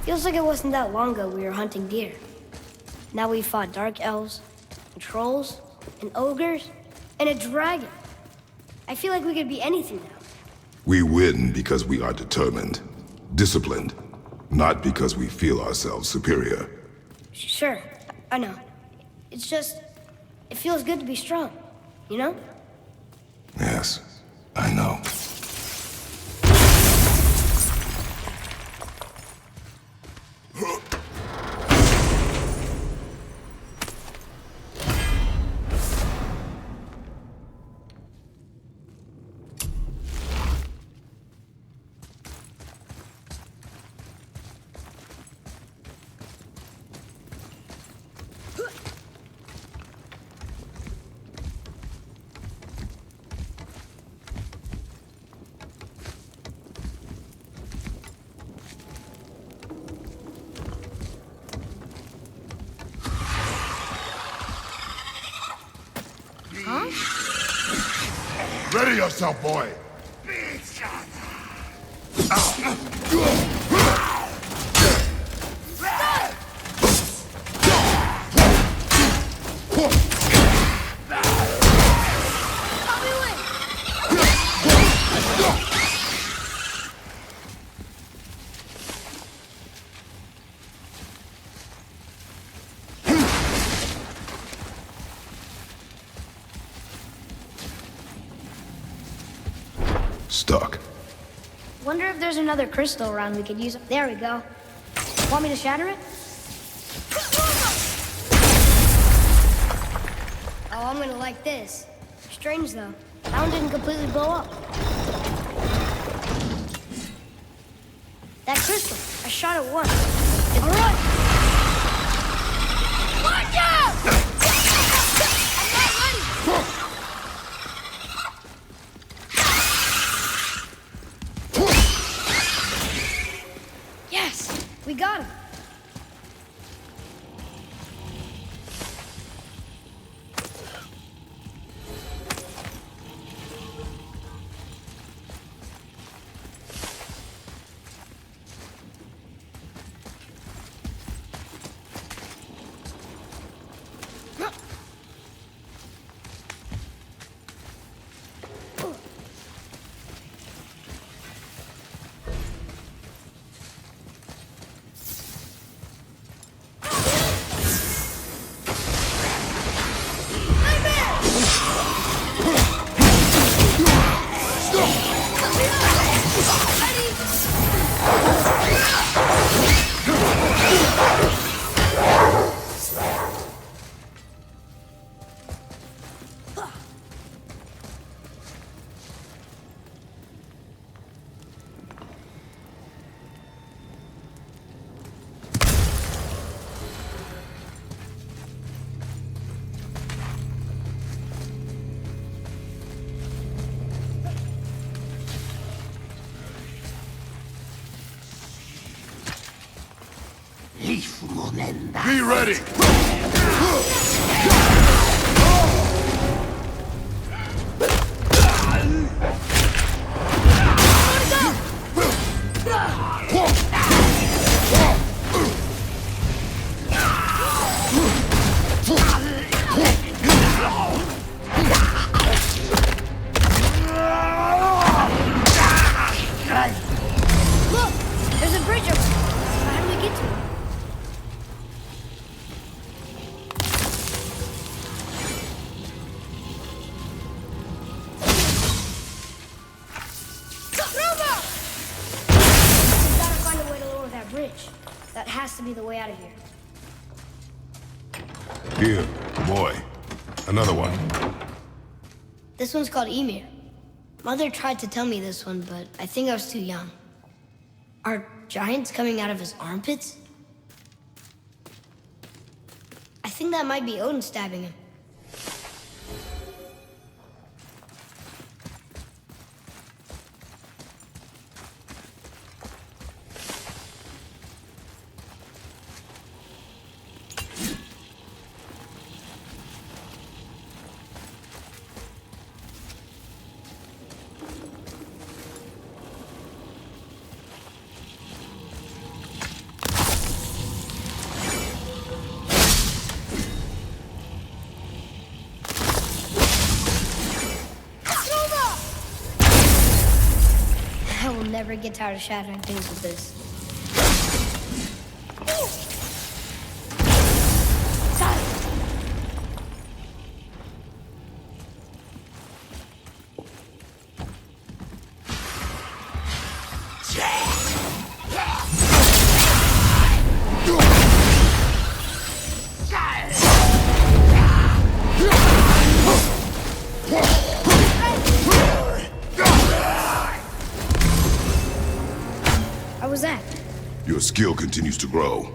Feels like it wasn't that long ago we were hunting deer. Now we fought dark elves, and trolls, and ogres, and a dragon. I feel like we could be anything now. We win because we are determined, disciplined, not because we feel ourselves superior. Sure, I know. It's just, it feels good to be strong, you know? Yes, I know. Ready yourself, boy! Stuck. Wonder if there's another crystal around we could use. There we go. Want me to shatter it? Oh, I'm gonna like this. Strange though. That one didn't completely blow up. That crystal, I shot it once. All right. Watch out! I'm not ready. Yes, we got him. Be ready! Look, there's a bridge over there. How do we get to it? Bridge. That has to be the way out of here. Here, boy. Another one. This one's called Ymir. Mother tried to tell me this one, but I think I was too young. Are giants coming out of his armpits? I think that might be Odin stabbing him. never get tired of shattering things with this. How was that? Your skill continues to grow.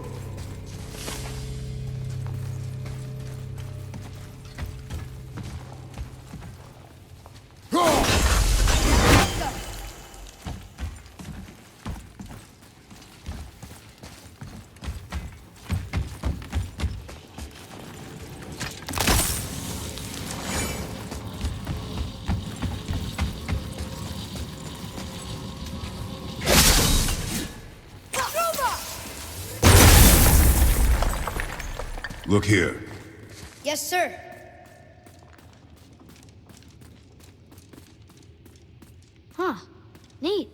Look here. Yes, sir. Huh. Neat.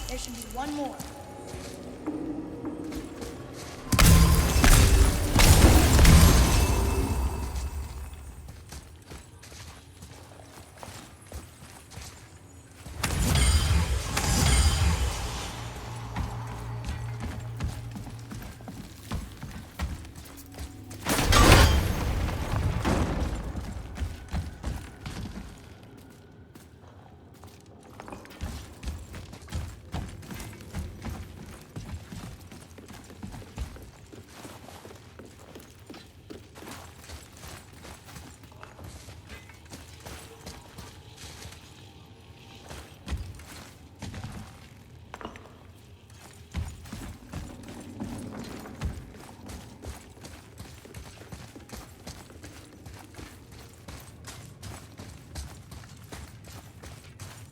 There should be one more.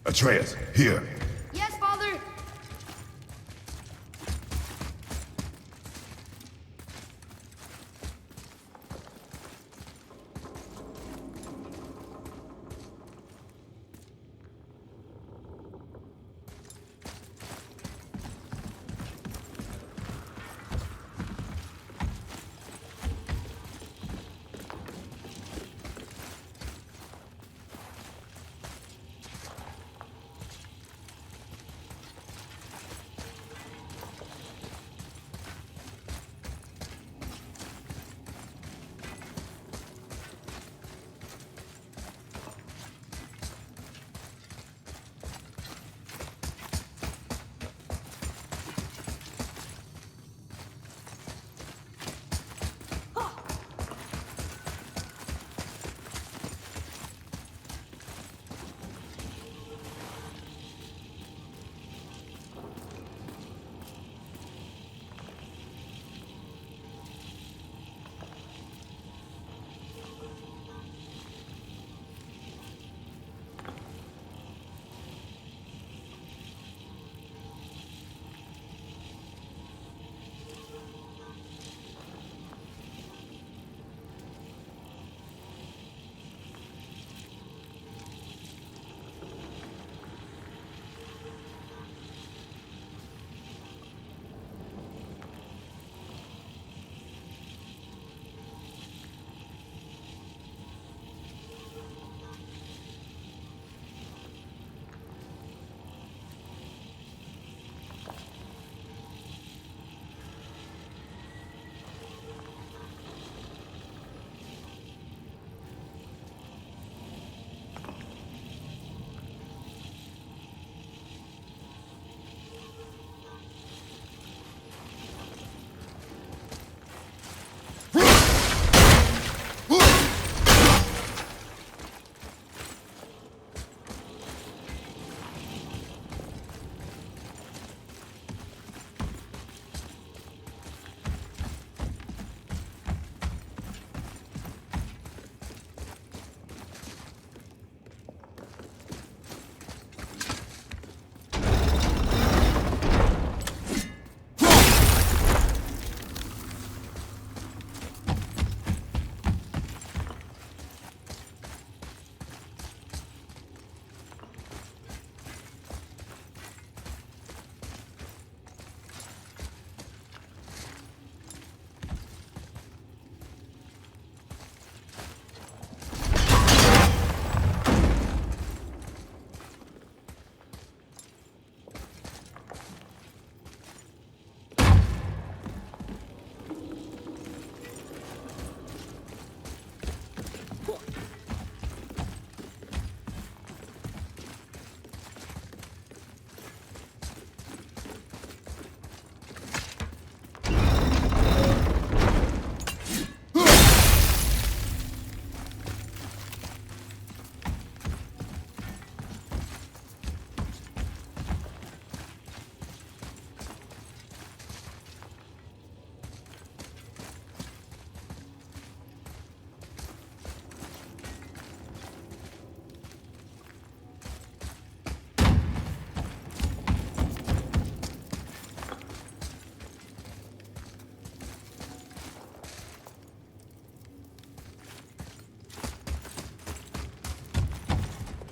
Atreus, here. Yes, Father.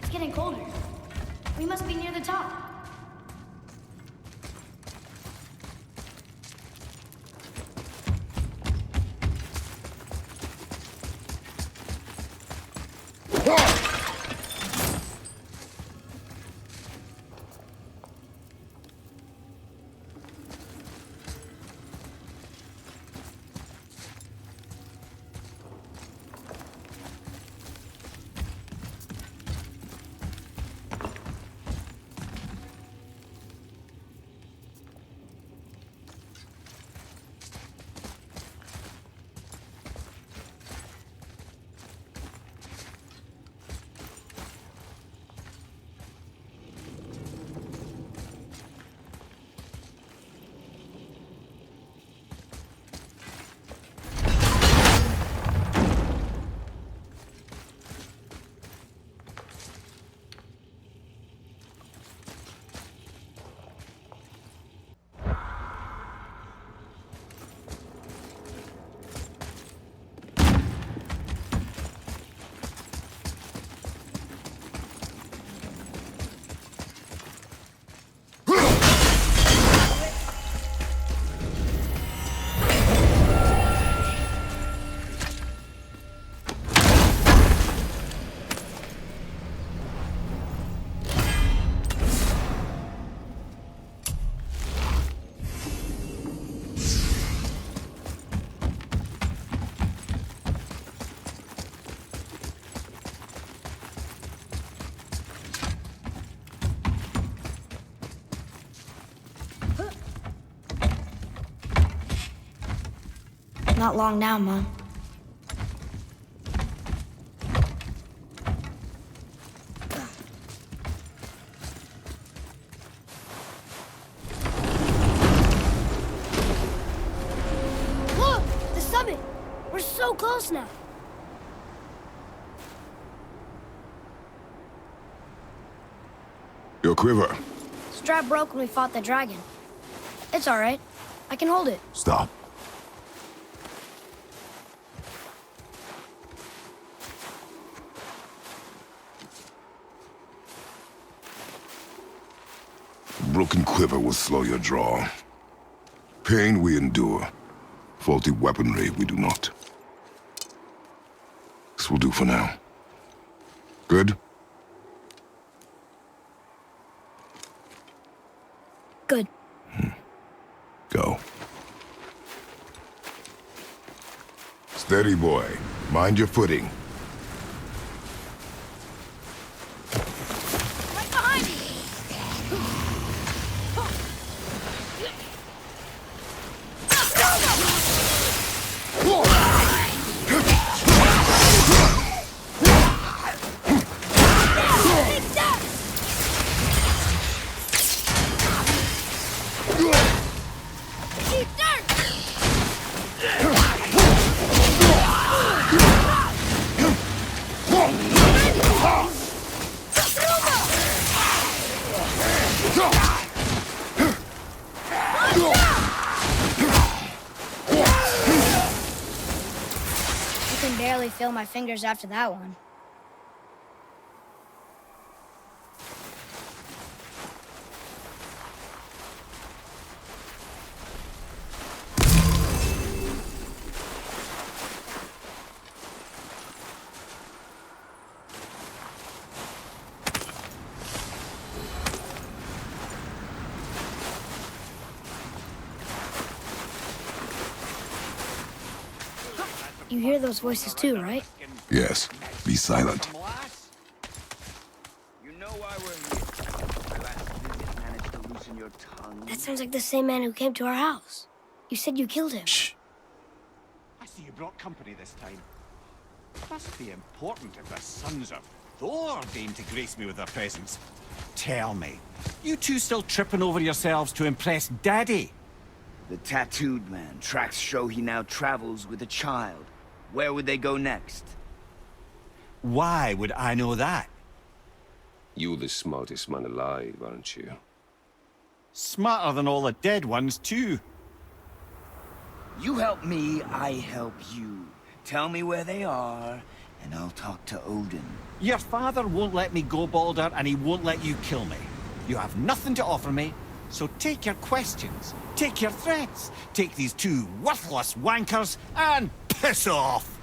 It's getting colder. We must be near the top. Not long now, Mom. Look! The summit! We're so close now! Your quiver. Strap broke when we fought the dragon. It's all right. I can hold it. Stop. Broken quiver will slow your draw. Pain we endure. Faulty weaponry we do not. This will do for now. Good? Good. Go. Steady, boy. Mind your footing. Right behind me! I can barely feel my fingers after that one. You hear those voices too, right? Yes. Be silent. You know why we're here. My last visit managed to loosen your tongue. That sounds like the same man who came to our house. You said you killed him. Shh. I see you brought company this time. Must be important if the sons of Thor deign to grace me with their presence. Tell me, you two still tripping over yourselves to impress Daddy? The tattooed man tracks show he now travels with a child. Where would they go next? Why would I know that? You're the smartest man alive, aren't you? Smarter than all the dead ones, too. You help me, I help you. Tell me where they are, and I'll talk to Odin. Your father won't let me go, Balder, and he won't let you kill me. You have nothing to offer me, so take your questions, take your threats, take these two worthless wankers, and piss off!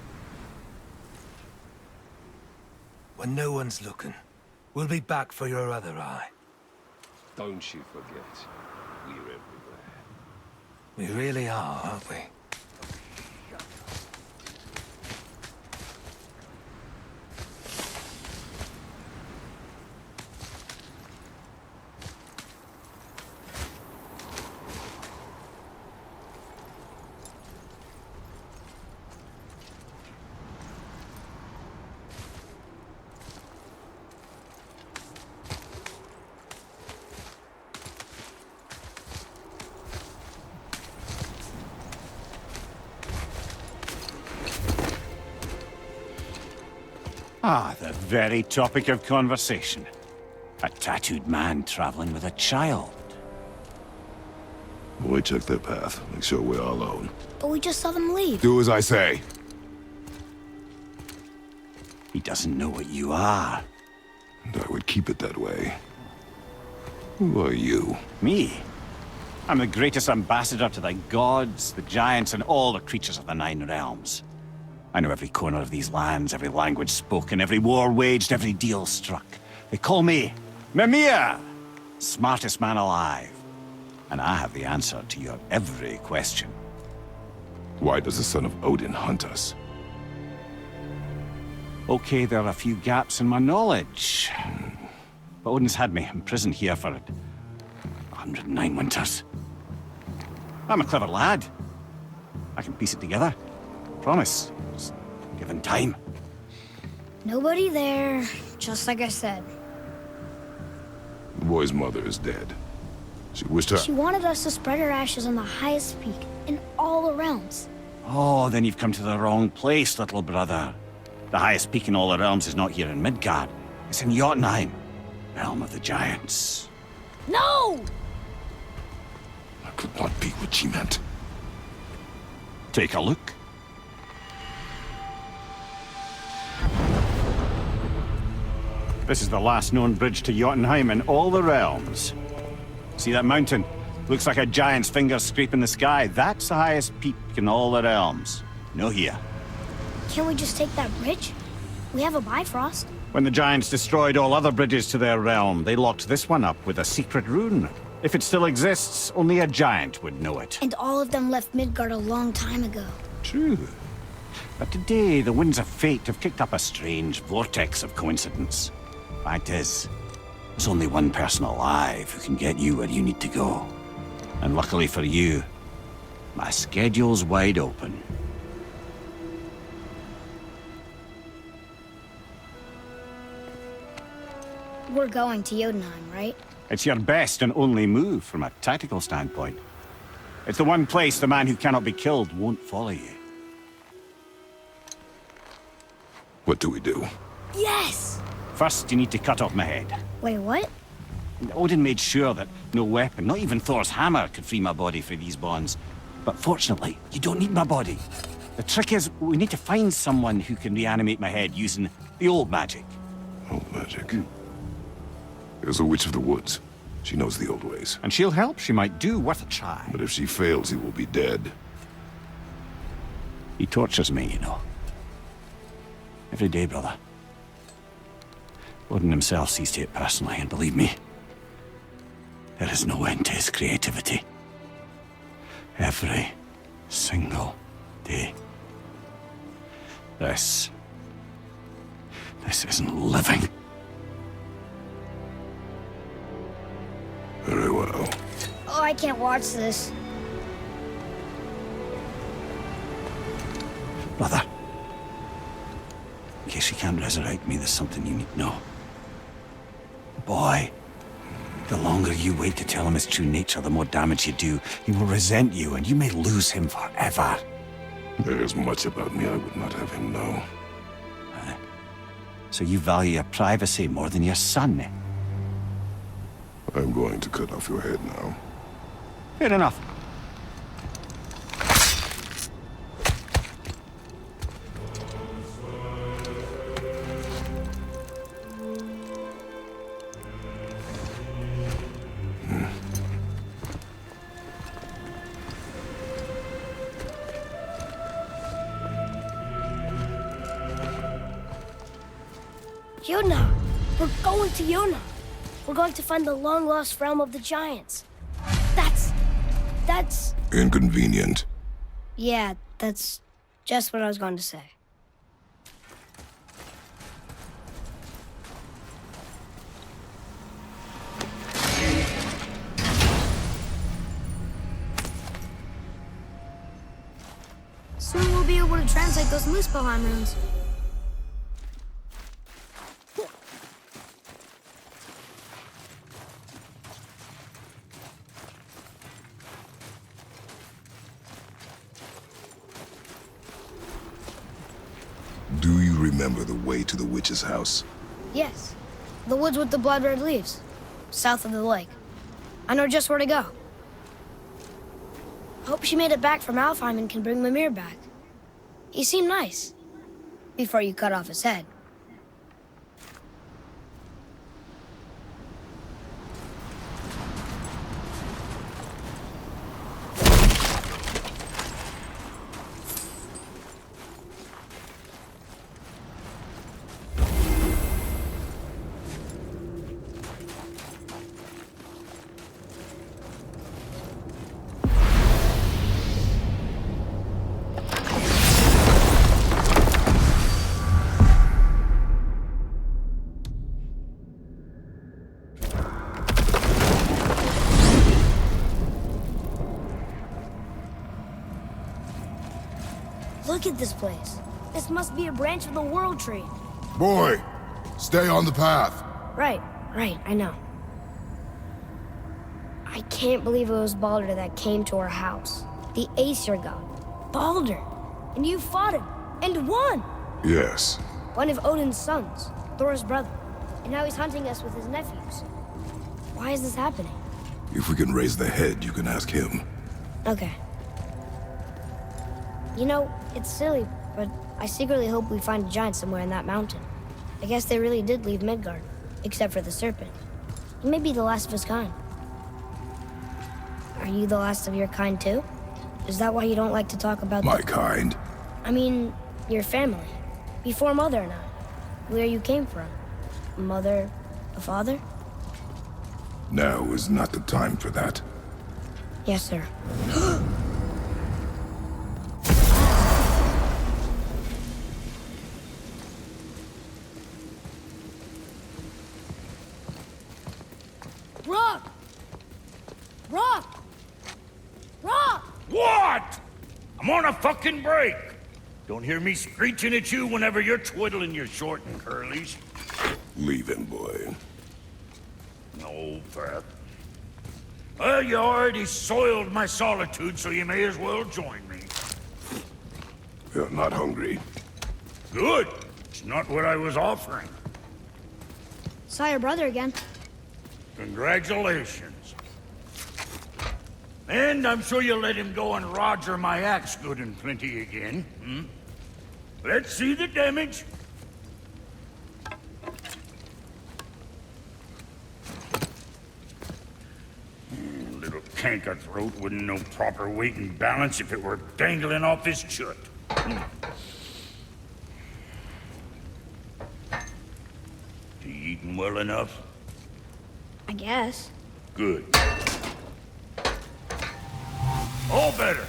When no one's looking, we'll be back for your other eye. Don't you forget, we're everywhere. We really are, aren't we? Ah, the very topic of conversation. A tattooed man traveling with a child. Boy, check their path. Make sure we're all alone. But we just saw them leave. Do as I say. He doesn't know what you are. And I would keep it that way. Who are you? Me? I'm the greatest ambassador to the gods, the giants, and all the creatures of the Nine Realms. I know every corner of these lands, every language spoken, every war waged, every deal struck. They call me Mimir, smartest man alive. And I have the answer to your every question. Why does the son of Odin hunt us? Okay, there are a few gaps in my knowledge. But Odin's had me imprisoned here for 109 winters. I'm a clever lad. I can piece it together. Promise. Just given time. Nobody there, just like I said. The boy's mother is dead. She wished her... She wanted us to spread her ashes on the highest peak in all the realms. Oh, then you've come to the wrong place, little brother. The highest peak in all the realms is not here in Midgard. It's in Jotunheim, realm of the giants. No! That could not be what she meant. Take a look. This is the last known bridge to Jotunheim in all the realms. See that mountain? Looks like a giant's finger scraping the sky. That's the highest peak in all the realms. No here. Can't we just take that bridge? We have a Bifrost. When the giants destroyed all other bridges to their realm, they locked this one up with a secret rune. If it still exists, only a giant would know it. And all of them left Midgard a long time ago. True. But today, the winds of fate have kicked up a strange vortex of coincidence. Fact is, there's only one person alive who can get you where you need to go. And luckily for you, my schedule's wide open. We're going to Jotunheim, right? It's your best and only move from a tactical standpoint. It's the one place the man who cannot be killed won't follow you. What do we do? Yes! First, you need to cut off my head. Wait, what? Odin made sure that no weapon, not even Thor's hammer, could free my body from these bonds. But fortunately, you don't need my body. The trick is, we need to find someone who can reanimate my head using the old magic. Old magic. There's a witch of the woods. She knows the old ways. And she'll help. She might do worth a try. But if she fails, he will be dead. He tortures me, you know. Every day, brother. Odin himself sees to it personally, and believe me, there is no end to his creativity. Every single day. This isn't living. Very well. Oh, I can't watch this. Brother, in case you can't resurrect me, there's something you need to know. Boy, the longer you wait to tell him his true nature, the more damage you do. He will resent you, and you may lose him forever. There is much about me I would not have him know. So you value your privacy more than your son, eh? I'm going to cut off your head now. Fair enough. Yuna! We're going to Yuna! We're going to find the long-lost realm of the giants. That's... Inconvenient. Yeah, that's just what I was going to say. Soon we'll be able to translate those Muspelheim runes. Do you remember the way to the witch's house? Yes. The woods with the blood-red leaves. South of the lake. I know just where to go. Hope she made it back from Alfheim and can bring Mimir back. He seemed nice. Before you cut off his head. Look at this place. This must be a branch of the World Tree. Boy, stay on the path. Right, I know. I can't believe it was Baldur that came to our house. The Aesir god. Baldur! And you fought him, and won! Yes. One of Odin's sons, Thor's brother. And now he's hunting us with his nephews. Why is this happening? If we can raise the head, you can ask him. Okay. You know, it's silly, but I secretly hope we find a giant somewhere in that mountain. I guess they really did leave Midgard, except for the serpent. He may be the last of his kind. Are you the last of your kind too? Is that why you don't like to talk about My kind? I mean, your family. Before Mother and I. Where you came from. Mother, a father? Now is not the time for that. Yes, sir. Rock! Rock! Rock! What? I'm on a fucking break. Don't hear me screeching at you whenever you're twiddling your short and curlies. Leave him, boy. No, Pat. Well, you already soiled my solitude, so you may as well join me. You're not hungry. Good. It's not what I was offering. Saw your brother again. Congratulations. And I'm sure you'll let him go and Roger my axe good and plenty again. Hmm? Let's see the damage. Little canker-throat wouldn't know proper weight and balance if it were dangling off his chut. You eating well enough? I guess. Good. All better.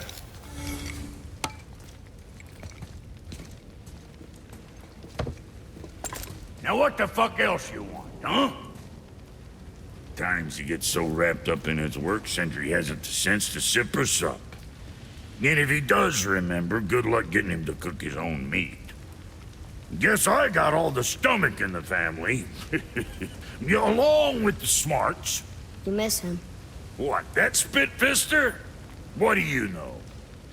Now what the fuck else you want, huh? Times he gets so wrapped up in his work, Sentry hasn't the sense to sip or sup. And if he does remember, good luck getting him to cook his own meat. Guess I got all the stomach in the family. Along with the smarts. You miss him. What, that spit-fister? What do you know?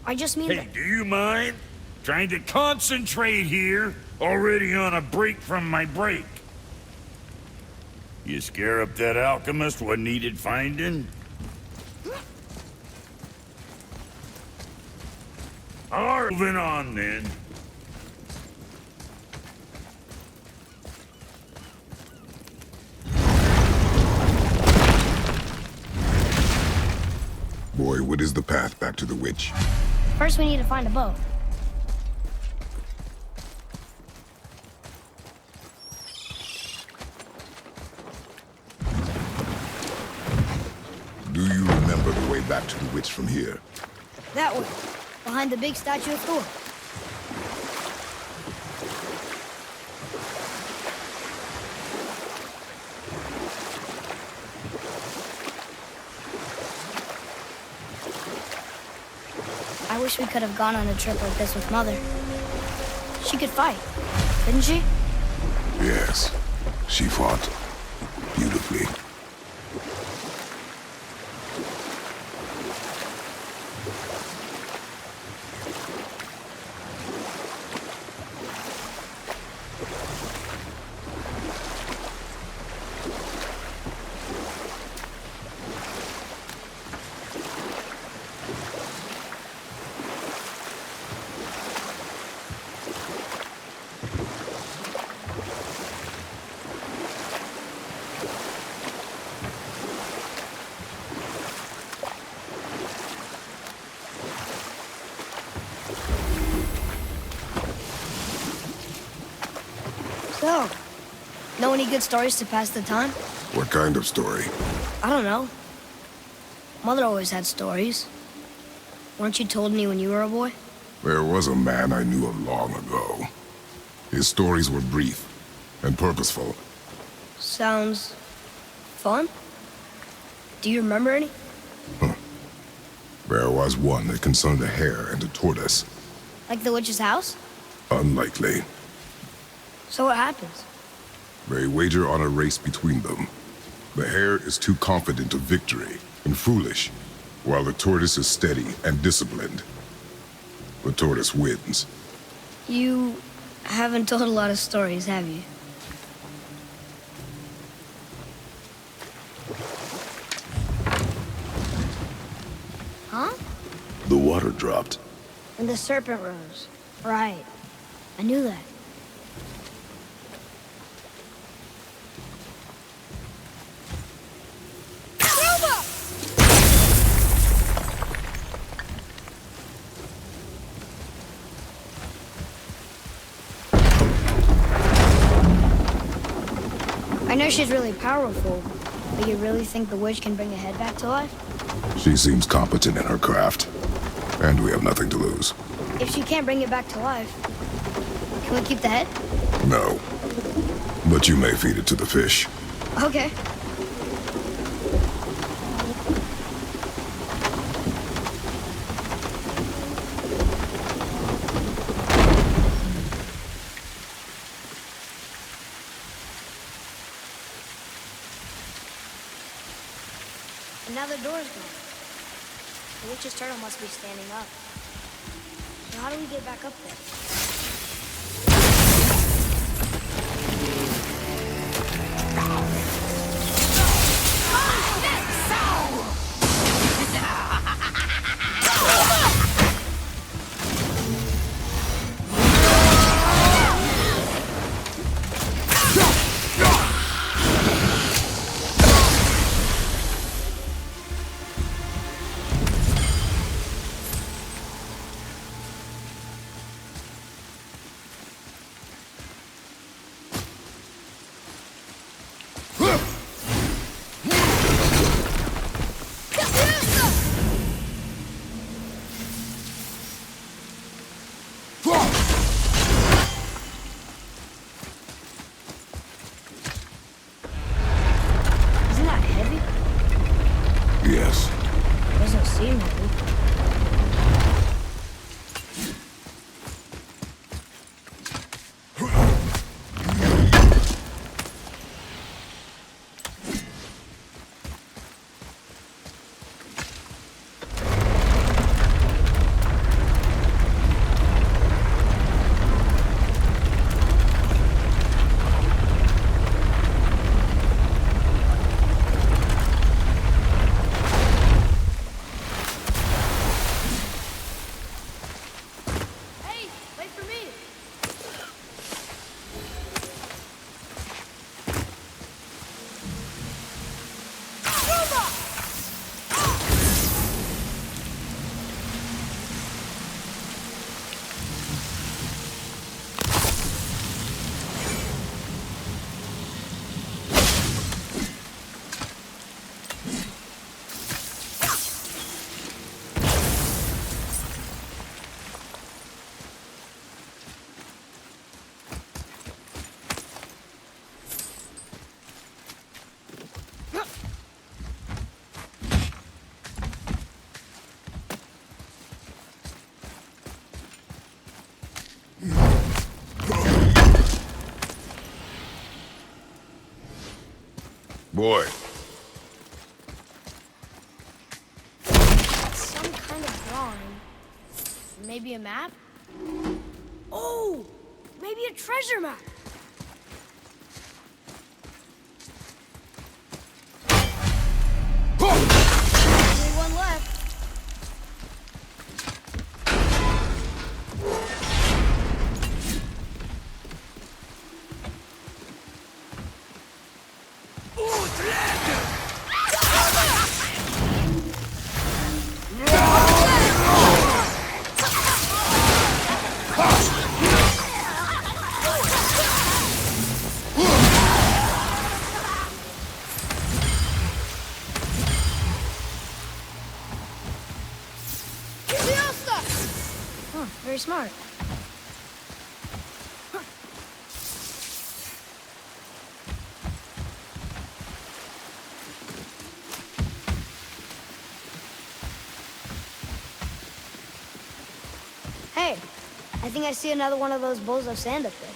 I just mean Hey, do you mind? Trying to concentrate here, already on a break from my break. You scare up that alchemist what needed finding? All right, moving on then. Boy, what is the path back to the witch? First we need to find a boat. get back to the witch from here? That way, behind the big statue of Thor. I wish we could have gone on a trip like this with Mother. She could fight, couldn't she? Yes, she fought beautifully. So, know any good stories to pass the time? What kind of story? I don't know. Mother always had stories. Weren't you told me when you were a boy? There was a man I knew of long ago. His stories were brief and purposeful. Sounds fun. Do you remember any? There was one that concerned a hare and a tortoise. Like the witch's house? Unlikely. So what happens? They wager on a race between them. The hare is too confident of victory and foolish, while the tortoise is steady and disciplined. The tortoise wins. You haven't told a lot of stories, have you? Huh? The water dropped. And the serpent rose. Right. I knew that. I know she's really powerful, but you really think the witch can bring a head back to life? She seems competent in her craft, and we have nothing to lose. If she can't bring it back to life, can we keep the head? No. But you may feed it to the fish. Okay. And now the door's gone. The witch's turtle must be standing up. So how do we get back up there? Boy, Some kind of drawing. Maybe a map? Oh! Maybe a treasure map! Only one left. Huh, very smart. Hey, I think I see another one of those bowls of sand up there.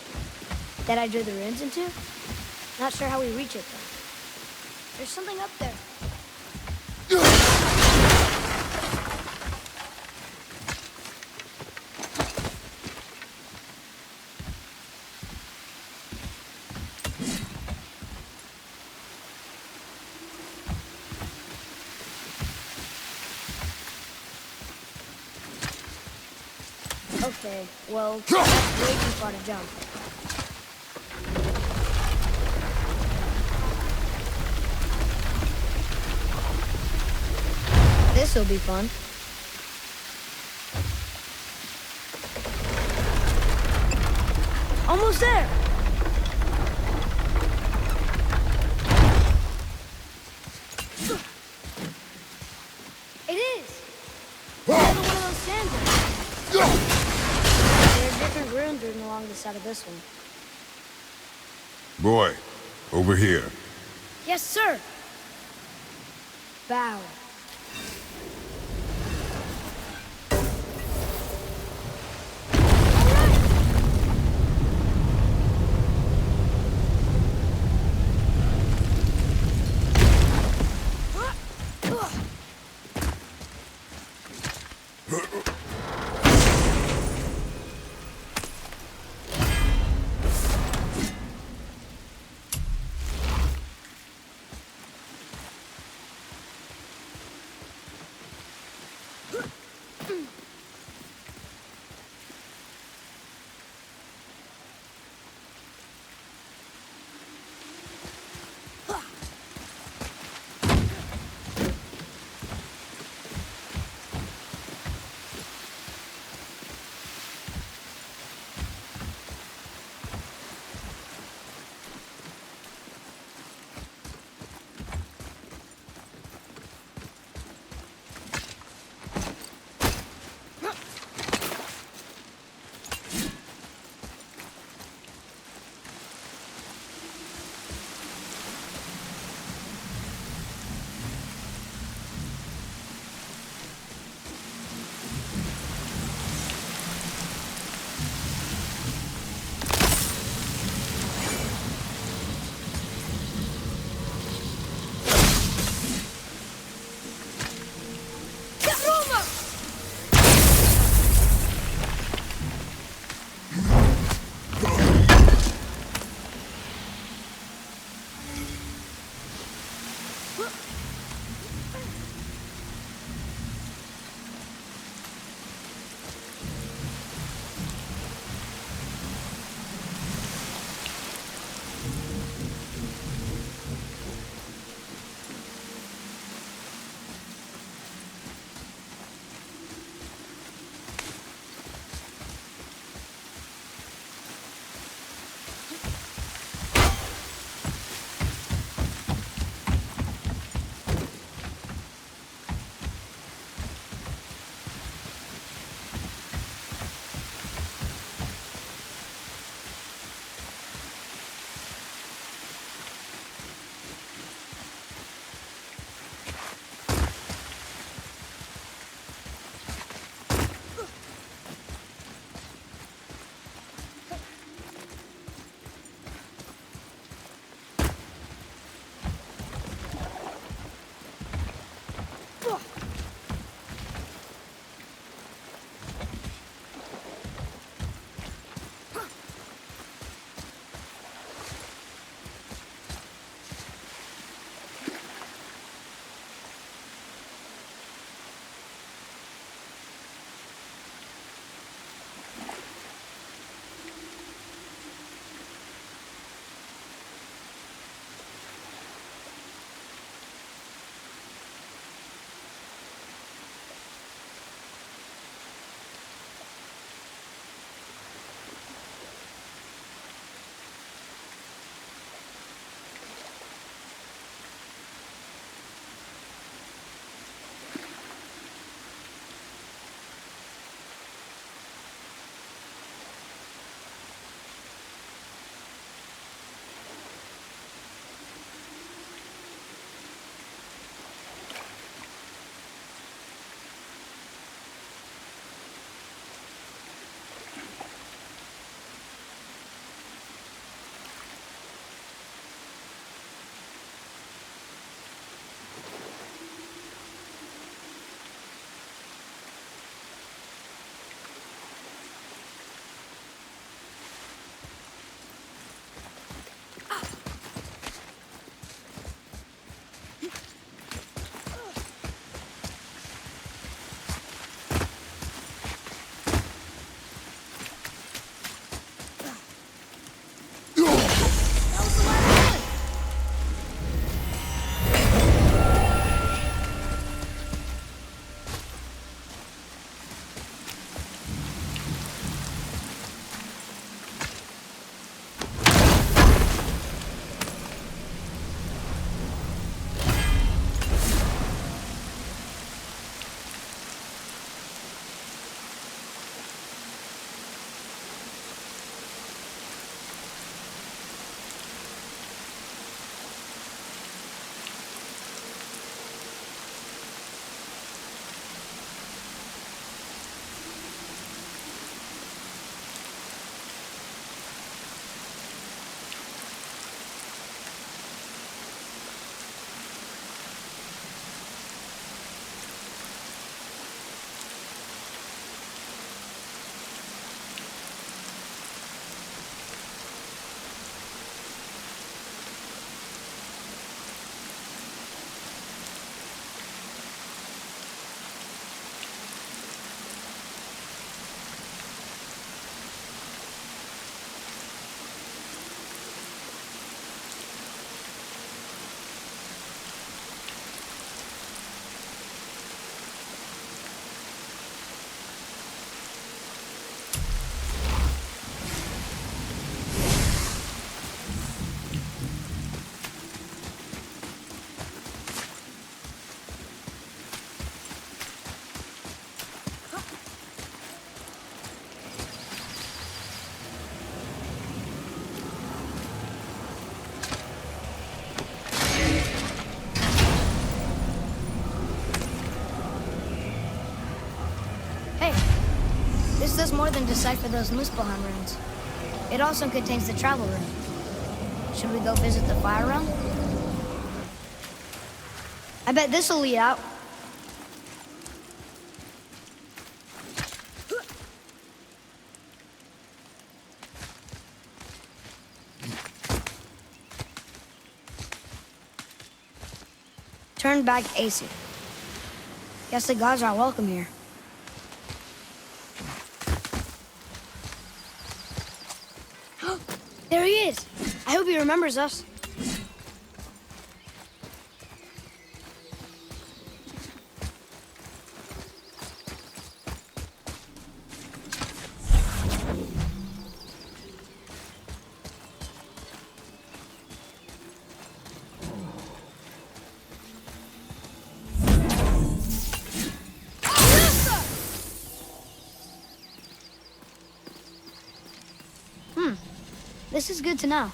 That I drew the runes into? Not sure how we reach it, though. There's something up there. Okay, well, that's way too far to jump. This'll be fun. Almost there! It is! Another one of those sand dunes. There are different runes written along the side of this one. Boy, over here. Yes, sir! Bow. does more than decipher those Muspelheim runes. It also contains the travel rune. Should we go visit the fire realm? I bet this'll lead out. Turn back AC. Guess the gods aren't welcome here. There he is! I hope he remembers us. This is good to know.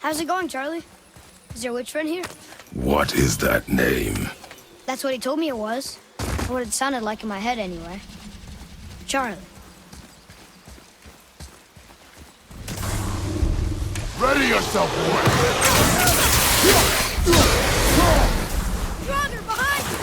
How's it going, Charlie? Is your witch friend here? What is that name? That's what he told me it was. Or what it sounded like in my head, anyway. Charlie. Ready yourself, boy! Brother, behind you!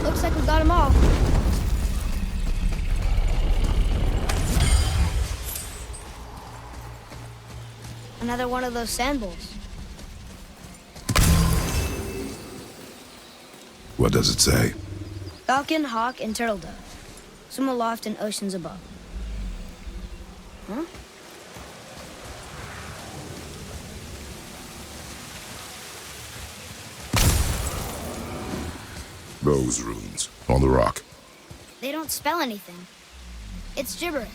Looks like we got them all. Another one of those sand bowls. What does it say? Falcon, hawk, and turtle dove. Swim aloft in oceans above. Huh? Those runes on the rock. They don't spell anything. It's gibberish.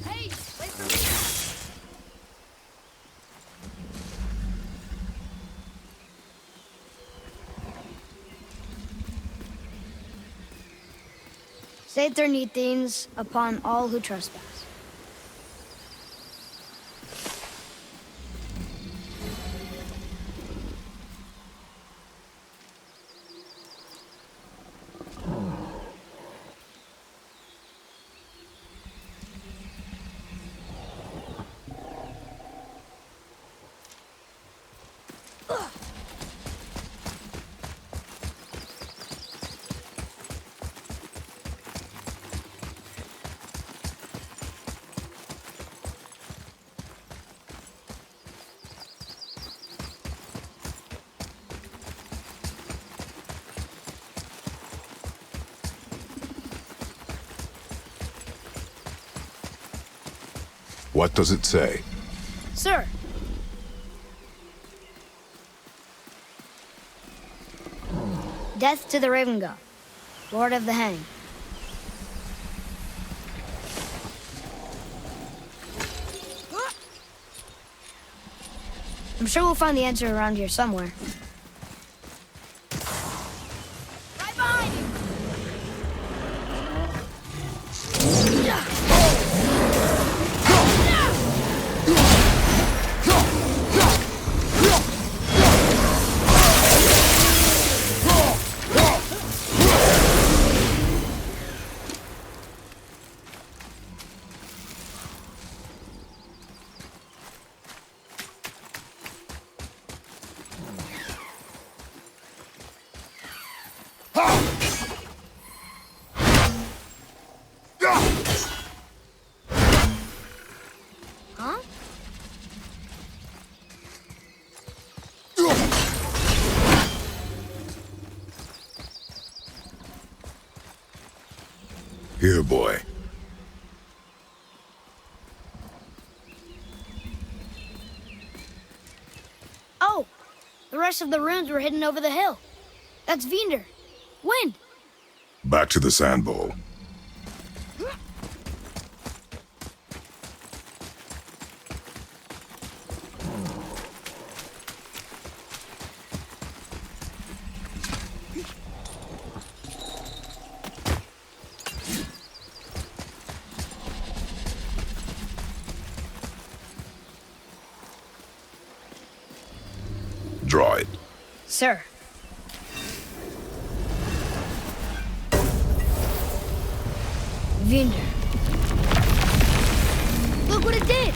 Hey, wait for me! Saith their things upon all who trespass. What does it say? Sir. Death to the Raven God, Lord of the Hang. I'm sure we'll find the answer around here somewhere. Right behind you! here, boy. Oh, the rest of the runes were hidden over the hill. That's Vinder. Wind. Back to the sand bowl. Draw it. Sir. Vinder. Look what it did!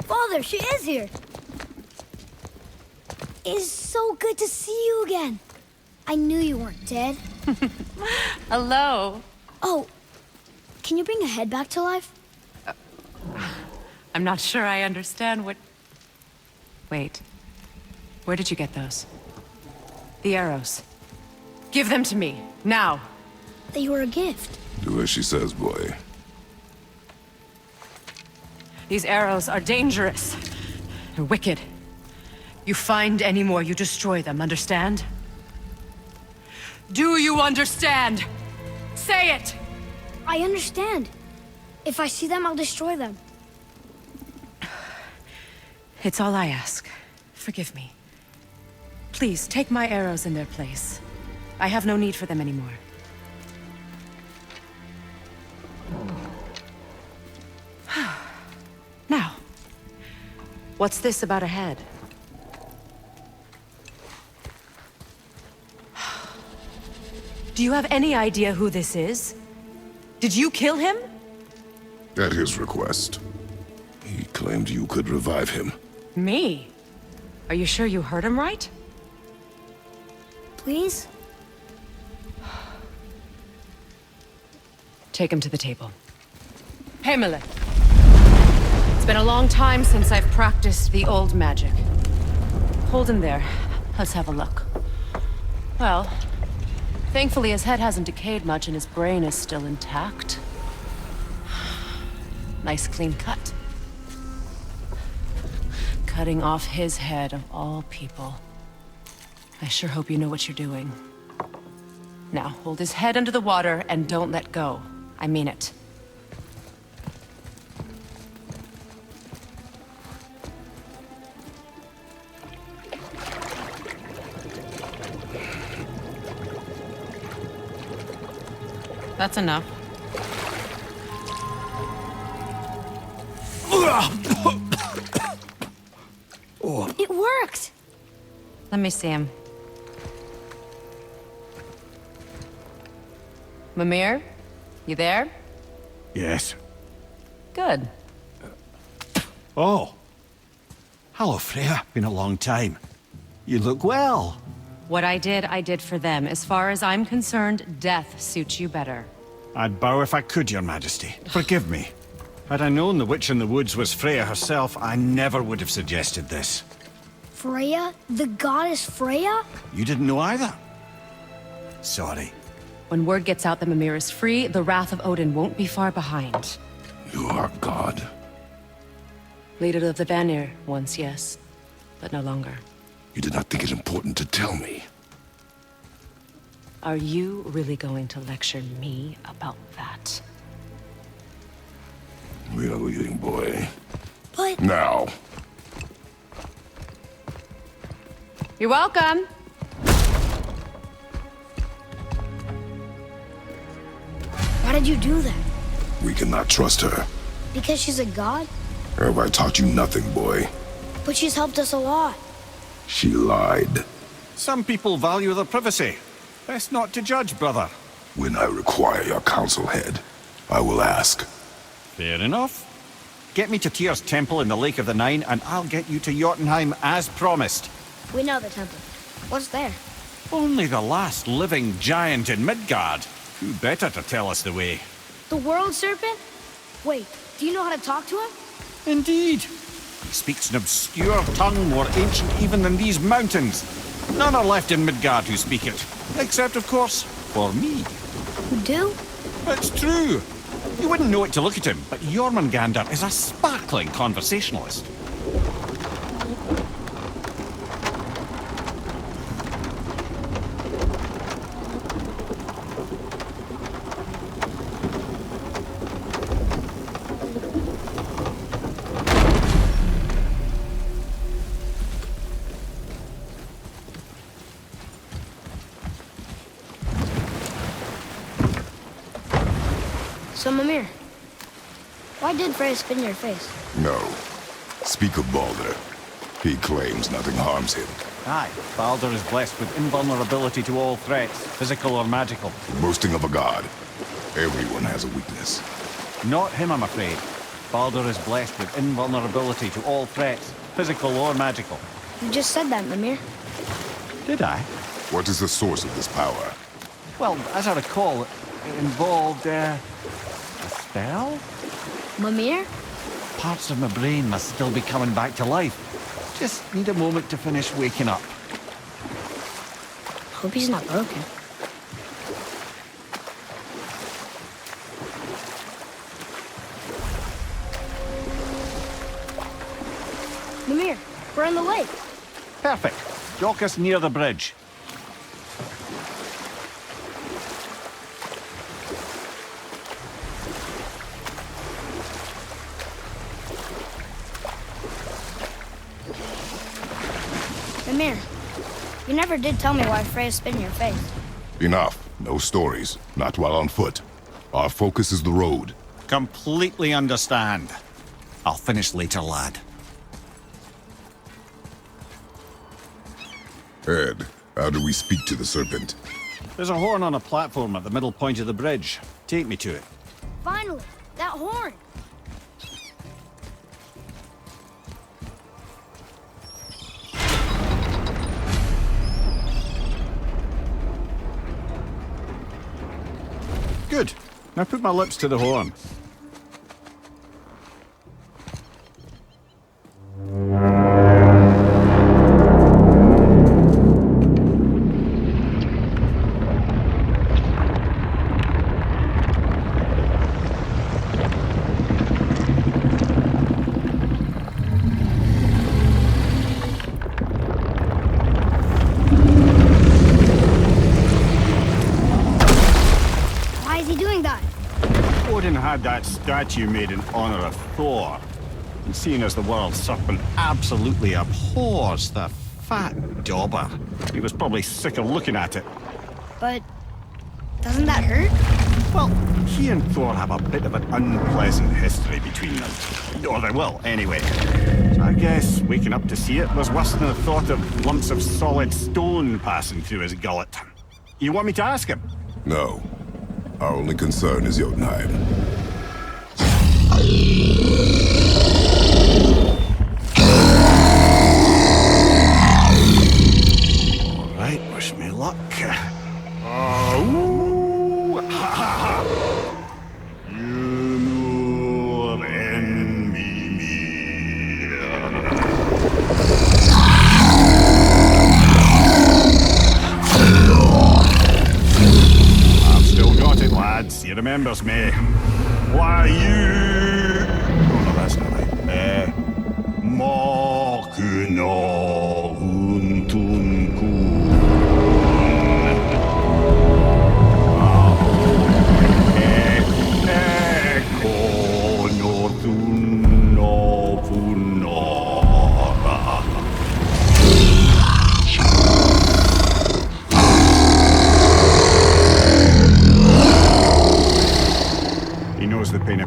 Father, she is here. It's so good to see you again. I knew you weren't dead. Hello. Oh, can you bring a head back to life? I'm not sure I understand what... Wait. Where did you get those? The arrows. Give them to me, now. They were a gift. Do as she says, boy. These arrows are dangerous. They're wicked. You find any more, you destroy them, understand? Do you understand? Say it! I understand. If I see them, I'll destroy them. It's all I ask. Forgive me. Please, take my arrows in their place. I have no need for them anymore. Now, what's this about a head? Do you have any idea who this is? Did you kill him? At his request. He claimed you could revive him. Me? Are you sure you heard him right? Please? Take him to the table. Himmler. It's been a long time since I've practiced the old magic. Hold him there. Let's have a look. Well, thankfully his head hasn't decayed much and his brain is still intact. Nice clean cut. Cutting off his head of all people. I sure hope you know what you're doing. Now, hold his head under the water and don't let go. I mean it. That's enough. It worked! Let me see him. Mimir? You there? Yes. Good. Oh. Hello, Freya. Been a long time. You look well. What I did for them. As far as I'm concerned, death suits you better. I'd bow if I could, Your Majesty. Forgive me. Had I known the witch in the woods was Freya herself, I never would have suggested this. Freya? The goddess Freya? You didn't know either? Sorry. When word gets out that Mimir is free, the wrath of Odin won't be far behind. You are God. Leader of the Vanir, once, yes. But no longer. You did not think it important to tell me. Are you really going to lecture me about that? We are leaving, boy. But... Now. You're welcome! Why did you do that? We cannot trust her. Because she's a god? Have I taught you nothing, boy? But she's helped us a lot. She lied. Some people value their privacy. Best not to judge, brother. When I require your counsel, head, I will ask. Fair enough. Get me to Tyr's temple in the Lake of the Nine, and I'll get you to Jotunheim as promised. We know the temple. What's there? Only the last living giant in Midgard. Who better to tell us the way? The world serpent? Wait, do you know how to talk to him? Indeed. He speaks an obscure tongue more ancient even than these mountains. None are left in Midgard who speak it. Except, of course, for me. You do? It's true. You wouldn't know it to look at him, but Jormungandr is a sparkling conversationalist. So, Mimir, why did Freya spin your face? No. Speak of Baldur. He claims nothing harms him. Aye, Baldur is blessed with invulnerability to all threats, physical or magical. Boasting of a god. Everyone has a weakness. Not him, I'm afraid. Baldur is blessed with invulnerability to all threats, physical or magical. You just said that, Mimir. Did I? What is the source of this power? Well, as I recall, it involved, a spell? Mimir? Parts of my brain must still be coming back to life. Just need a moment to finish waking up. Hope he's not broken. Mimir, we're on the lake. Perfect. Dock us near the bridge. Mimir, you never did tell me why Freya spit your face. Enough. No stories. Not while on foot. Our focus is the road. Completely understand. I'll finish later, lad. Ed, how do we speak to the serpent? There's a horn on a platform at the middle point of the bridge. Take me to it. Finally, that horn. Good. Now put my lips to the horn. Why is he doing that? Odin had that statue made in honor of Thor. And seeing as the world serpent absolutely abhors the fat dauber, he was probably sick of looking at it. But doesn't that hurt? Well, he and Thor have a bit of an unpleasant history between them. Or they will, anyway. So I guess waking up to see it was worse than the thought of lumps of solid stone passing through his gullet. You want me to ask him? No. Our only concern is Jotunheim. All right, wish me luck. Ooh, ha, ha, ha. You and me. I've still got it, lads. He remembers me. Why you? Oh no, that's not right. Makuna huntunku. He knows the pain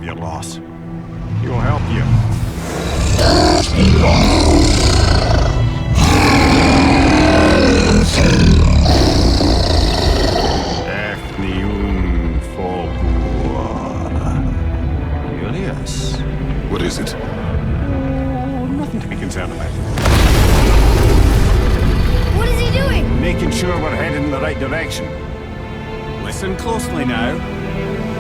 nothing to be concerned about. What is he doing? Making sure we're heading in the right direction. Listen closely now.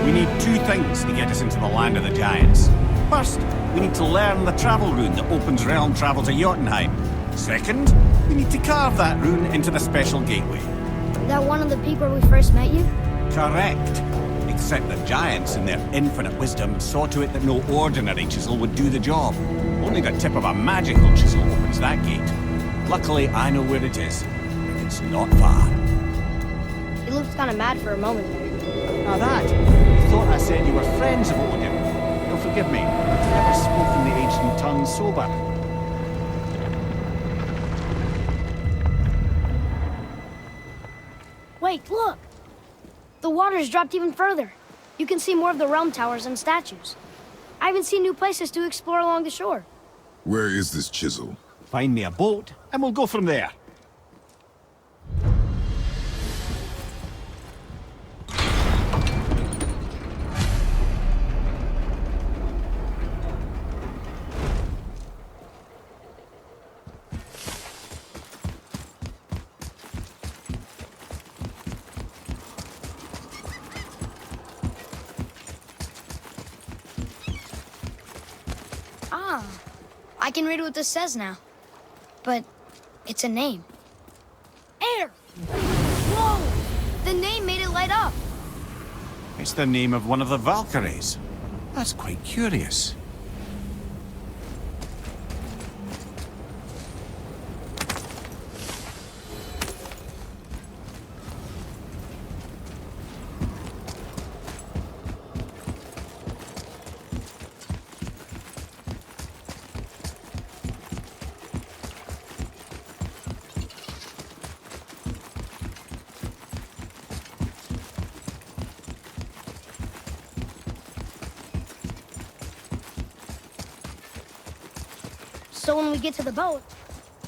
We need two things to get us into the land of the giants. First, we need to learn the travel rune that opens realm travel to Jotunheim. Second, we need to carve that rune into the special gateway. That one of the peak where we first met you? Correct. Except the giants, in their infinite wisdom, saw to it that no ordinary chisel would do the job. Only the tip of a magical chisel opens that gate. Luckily, I know where it is. It's not far. He looked kind of mad for a moment there. Now that, you thought I said you were friends of Odin. You'll forgive me. I've never spoken the ancient tongue sober. Wait, look! The water's dropped even further. You can see more of the realm towers and statues. I even see new places to explore along the shore. Where is this chisel? Find me a boat, and we'll go from there. I can read what this says now. But it's a name. Air! Whoa! The name made it light up. It's the name of one of the Valkyries. That's quite curious. So when we get to the boat,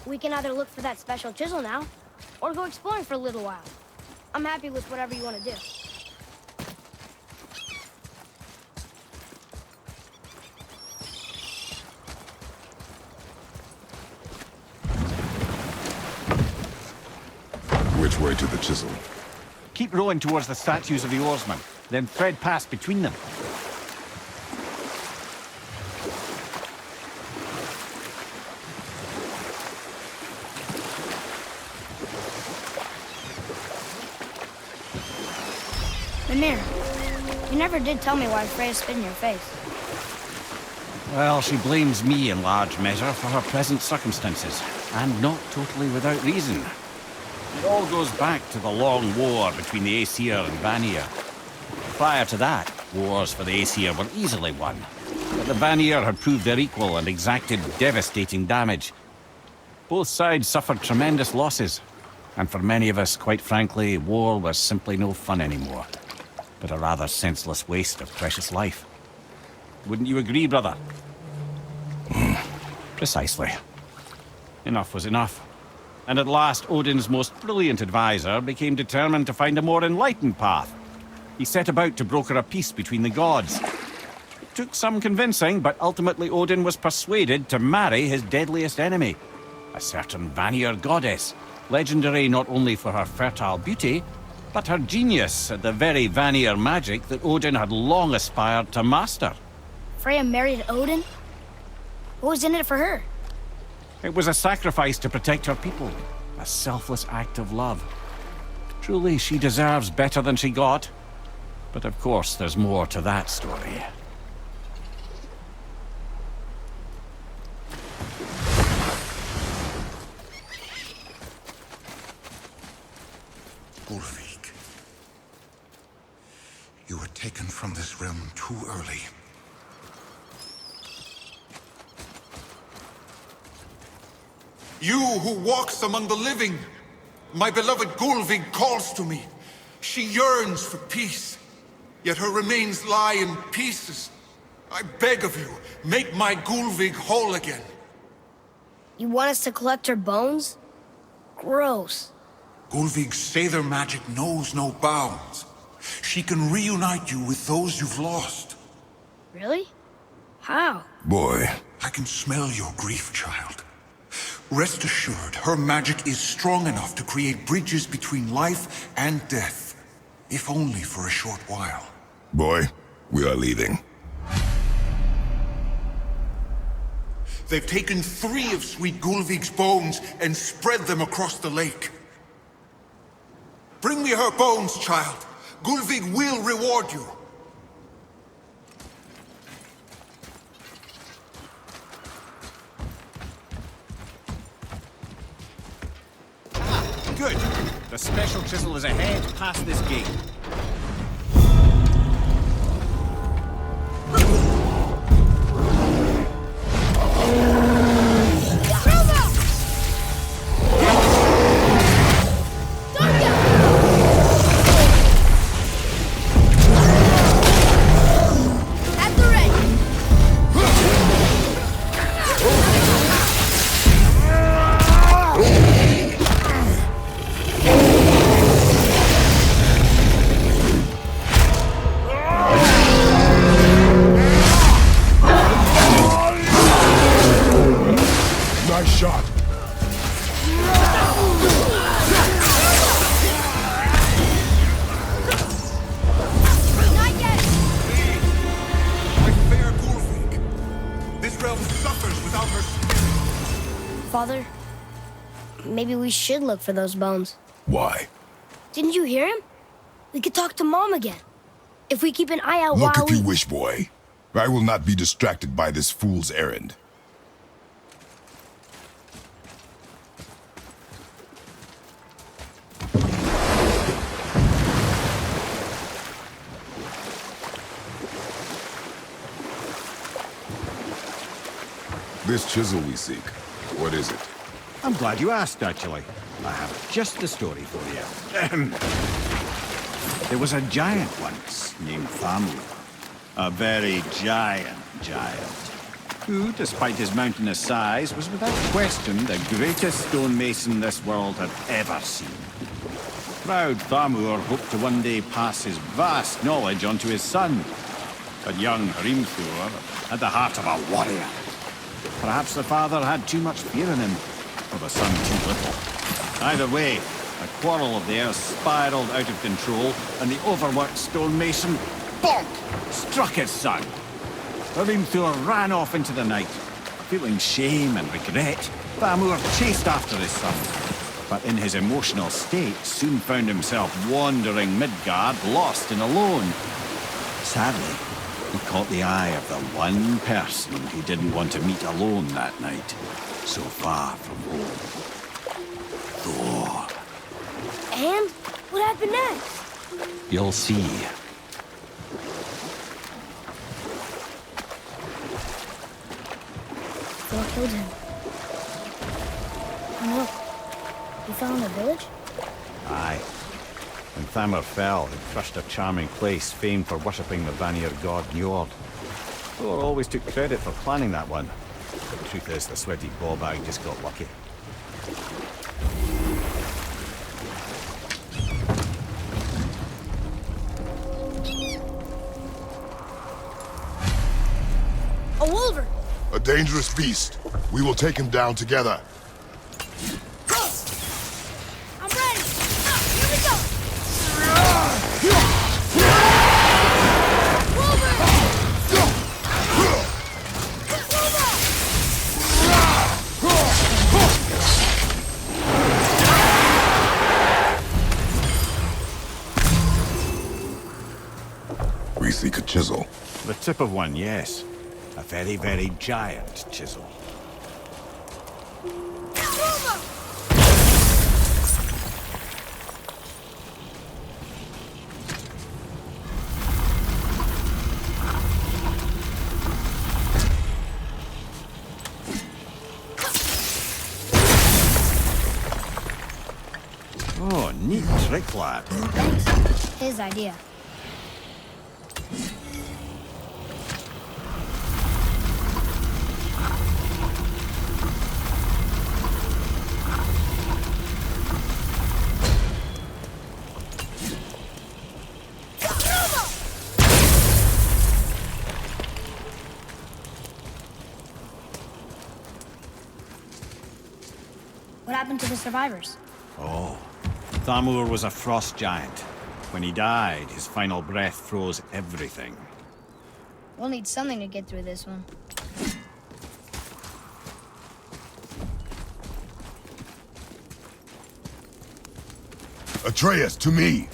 we can either look for that special chisel now, or go exploring for a little while. I'm happy with whatever you want to do. Which way to the chisel? Keep rowing towards the statues of the oarsmen, then thread past between them. Mimir, you never did tell me why Freya spit in your face. Well, she blames me in large measure for her present circumstances, and not totally without reason. It all goes back to the long war between the Aesir and Vanir. Prior to that, wars for the Aesir were easily won, but the Vanir had proved their equal and exacted devastating damage. Both sides suffered tremendous losses, and for many of us, quite frankly, war was simply no fun anymore, but a rather senseless waste of precious life. Wouldn't you agree, brother? Precisely. Enough was enough. And at last, Odin's most brilliant advisor became determined to find a more enlightened path. He set about to broker a peace between the gods. It took some convincing, but ultimately Odin was persuaded to marry his deadliest enemy, a certain Vanir goddess, legendary not only for her fertile beauty, but her genius at the very Vanir magic that Odin had long aspired to master. Freya married Odin? What was in it for her? It was a sacrifice to protect her people, a selfless act of love. Truly, she deserves better than she got. But of course, there's more to that story. Ulfik, you were taken from this realm too early. You who walks among the living, my beloved Gulvig calls to me. She yearns for peace, yet her remains lie in pieces. I beg of you, make my Gulvig whole again. You want us to collect her bones? Gross. Gulvig's Sather magic knows no bounds. She can reunite you with those you've lost. Really? How? Boy, I can smell your grief, child. Rest assured, her magic is strong enough to create bridges between life and death, if only for a short while. boy, we are leaving. They've taken 3 of Sweet Gulvig's bones and spread them across the lake. Bring me her bones, child. Gulvig will reward you. Good. The special chisel is ahead, past this gate. Nice shot. Not yet! My fair Gulvig. This realm suffers without her spirit. Father, maybe we should look for those bones. Why? Didn't you hear him? We could talk to Mom again. If we keep an eye out Look while if you wish, boy. I will not be distracted by this fool's errand. This chisel we seek, what is it? I'm glad you asked, actually. I have just the story for you. There was a giant once named Thamur. A very giant, who, despite his mountainous size, was without question the greatest stonemason this world had ever seen. Proud Thamur hoped to one day pass his vast knowledge on to his son. But young Hrimthur had the heart of a warrior. Perhaps the father had too much fear in him, or the son too little. Either way, a quarrel of theirs spiraled out of control, and the overworked stonemason, bonk, struck his son. Hrimthur ran off into the night. Feeling shame and regret, Thamur chased after his son, but in his emotional state soon found himself wandering Midgard, lost and alone. Sadly, he caught the eye of the one person he didn't want to meet alone that night, so far from home. Thor. And? What happened next? You'll see. Thor killed him. And look, we found a village? Aye. When Thamur fell, he crushed a charming place famed for worshipping the Vanir god Njord. Thor always took credit for planning that one. But the truth is, the sweaty ballbag just got lucky. A wolver! A dangerous beast. We will take him down together. I'm ready! Here we go! We seek a chisel. The tip of one, yes. A very, very giant chisel. Oh, neat trick, lad. Thanks. His idea. What happened to the survivors? Oh, Thamur was a frost giant. When he died, his final breath froze everything. We'll need something to get through this one. Atreus, to me!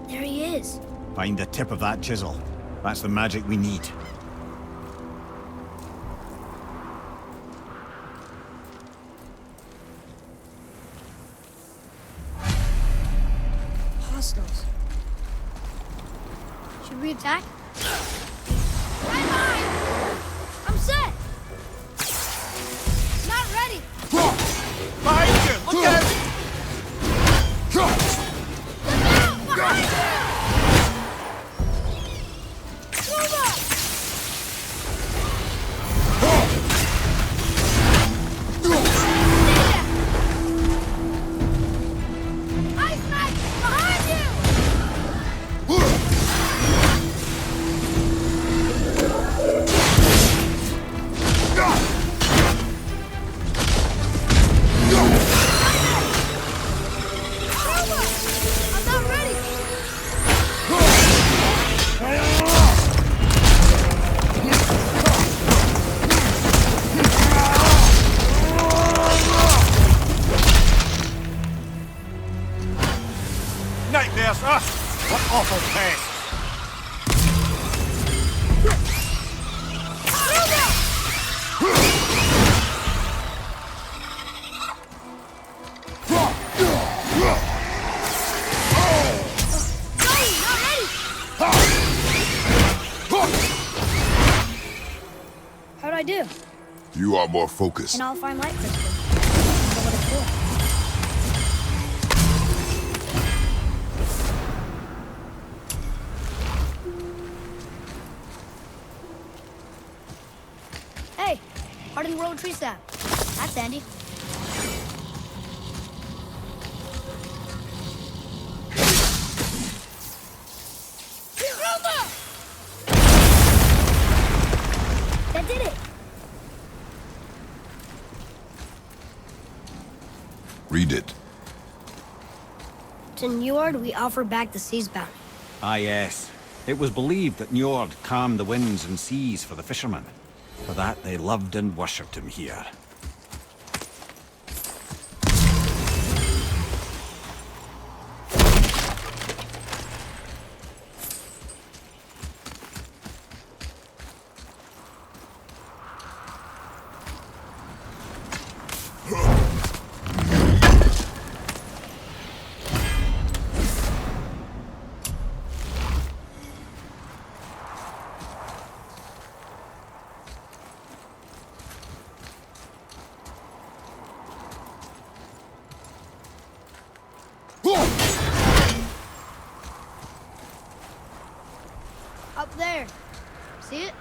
There he is. Find the tip of that chisel. That's the magic we need. Hostiles. Should we attack? Right behind! I'm set! Not ready! Behind you! Look out! Look out! Behind you! Move up! Ice Knight! Behind you! I'm not ready! Nightmares! What awful pest! How'd I do? You are more focused. And I'll find light crystal. So what it's for. Hey, hardened road tree sap. That's handy. That did it! Read it. To Njord, we offer back the sea's bounty. Ah, yes. It was believed that Njord calmed the winds and seas for the fishermen. For that, they loved and worshipped him here. Up there. See it?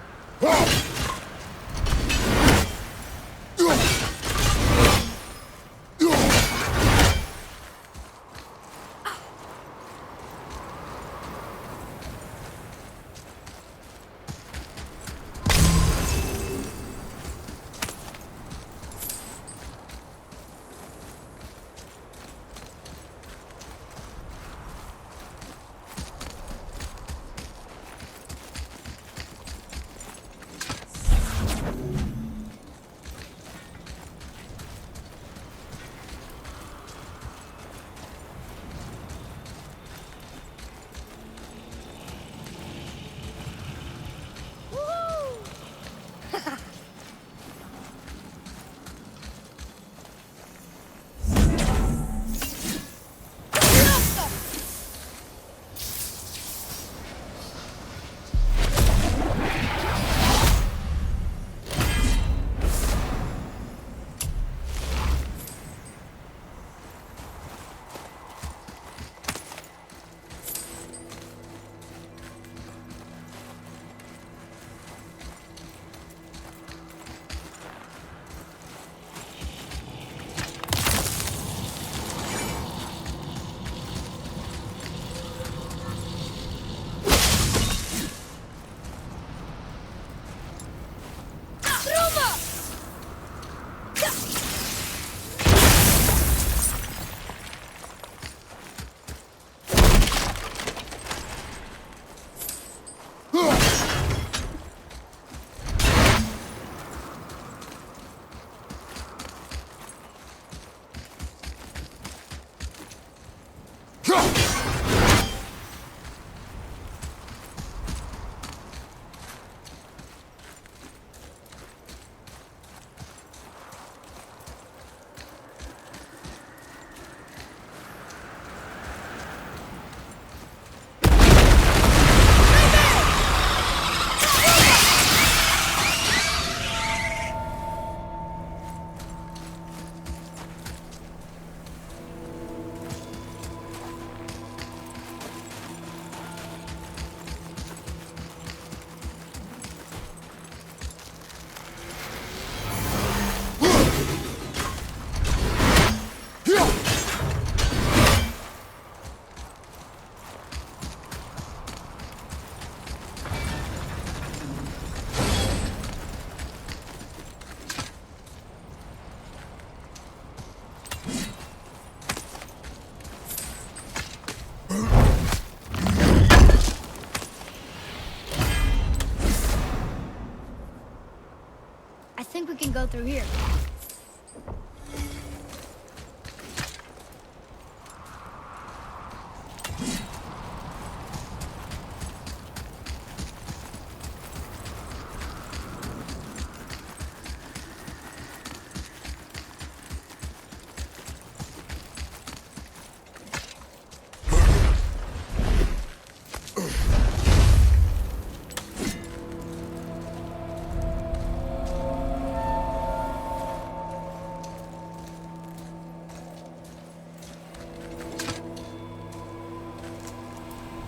can go through here.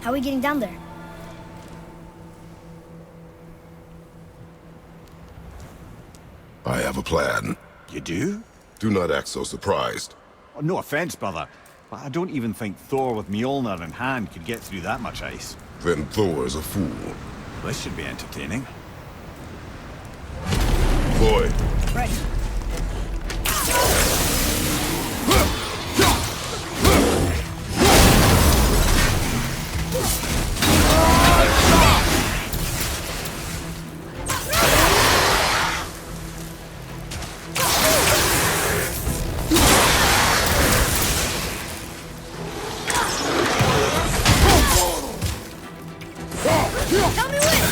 How are we getting down there? I have a plan. You do? Do not act so surprised. Oh, no offense, brother, but I don't even think Thor with Mjolnir in hand could get through that much ice. Then Thor's a fool. This should be entertaining. Boy, Ready. Tell me when!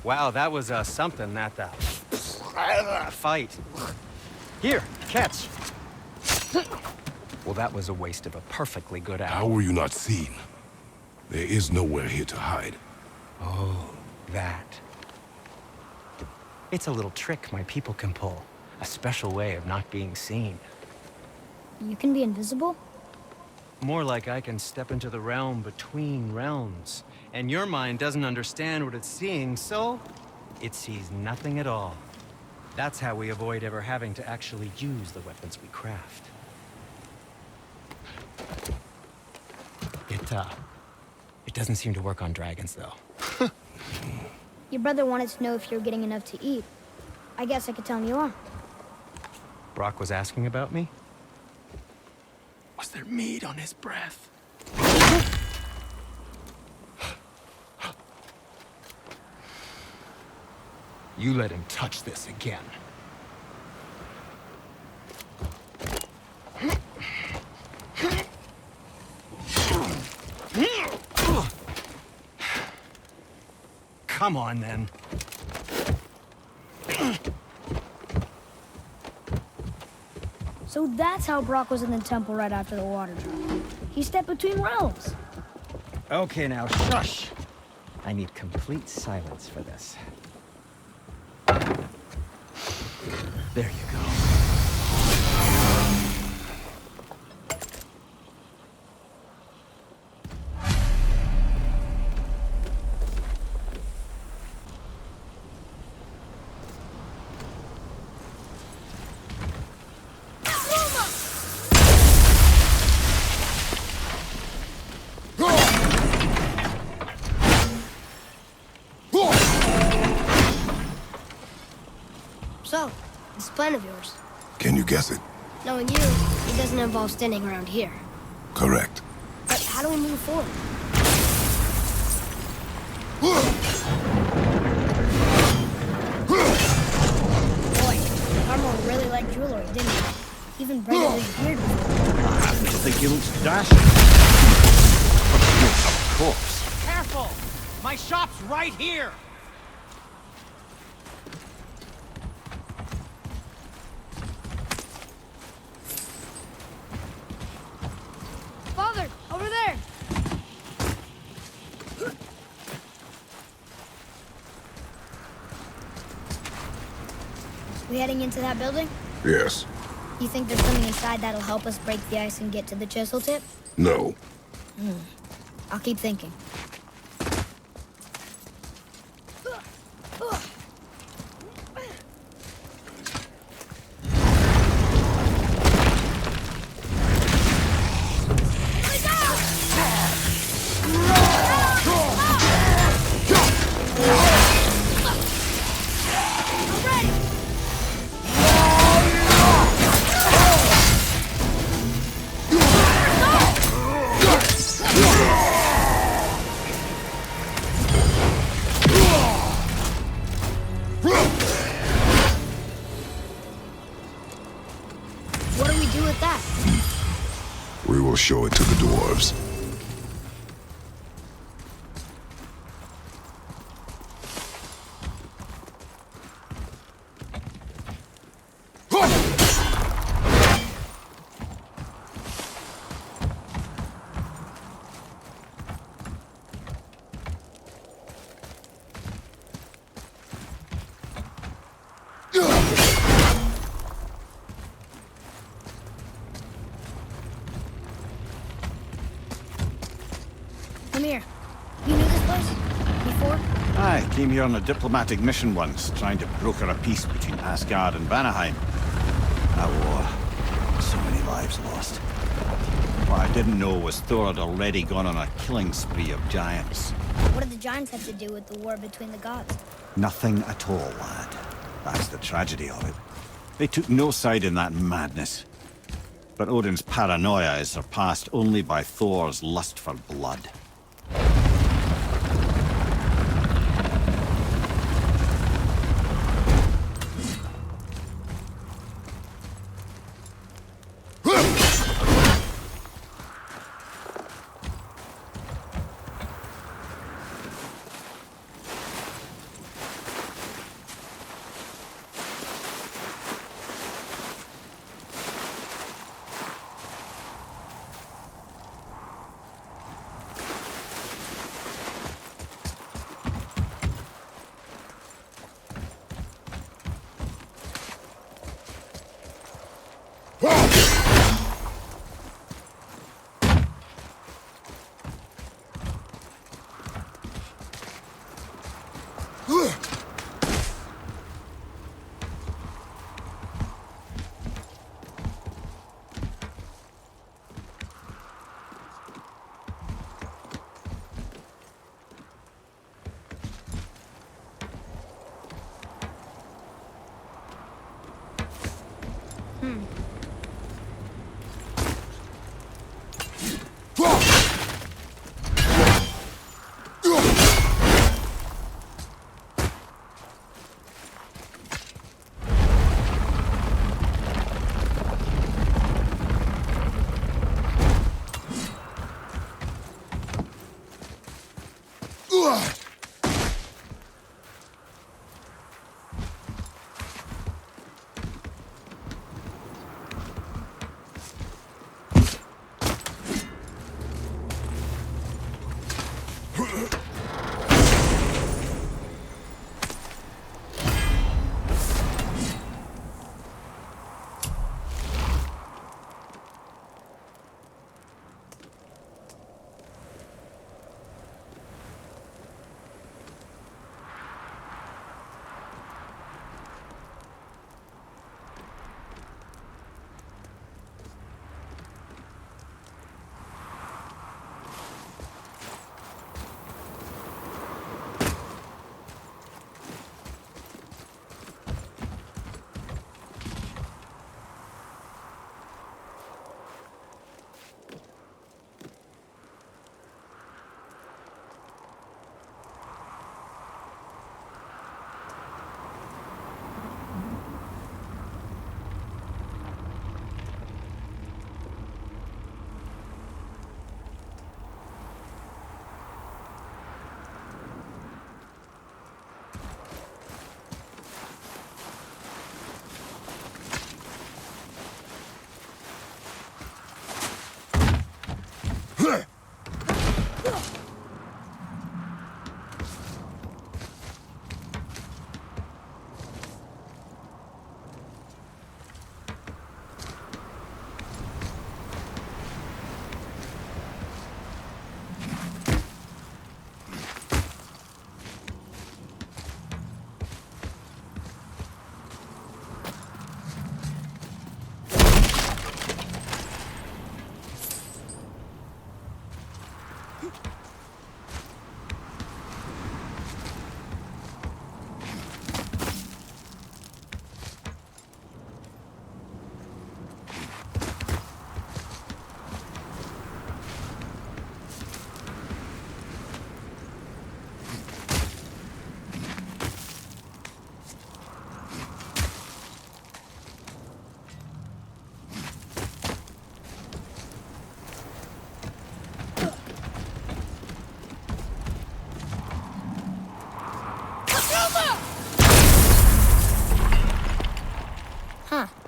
Wow, that was something, that fight. Here, catch. Well, that was a waste of a perfectly good hour. How were you not seen? There is nowhere here to hide. Oh, that. It's a little trick my people can pull. A special way of not being seen. You can be invisible? More like I can step into the realm between realms. And your mind doesn't understand what it's seeing, so it sees nothing at all. That's how we avoid ever having to actually use the weapons we craft. It doesn't seem to work on dragons, though. Your brother wanted to know if you're getting enough to eat. I guess I could tell him you are. Brock was asking about me? Was there meat on his breath? You let him touch this again. Come on, then. So that's how Brock was in the temple right after the water drop. He stepped between realms. Okay, now, shush! I need complete silence for this. There you go. So, this plan of yours. Can you guess it? Knowing you, It doesn't involve standing around here. Correct. But how do we move forward? Boy, Armor really liked jewelry, didn't he? Even braided his beard before. I happen to think he looks dashing. Of course. Careful! My shop's right here! Father, over there! We heading into that building? Yes. You think there's something inside that'll help us break the ice and get to the chisel tip? No. I'll keep thinking. What do we do with that? We will show it to the dwarves. Come here. You knew this place? Before? I came here on a diplomatic mission once, trying to broker a peace between Asgard and Vanaheim. A war. So many lives lost. What I didn't know was Thor had already gone on a killing spree of giants. What did the giants have to do with the war between the gods? Nothing at all, lad. That's the tragedy of it. They took no side in that madness. But Odin's paranoia is surpassed only by Thor's lust for blood.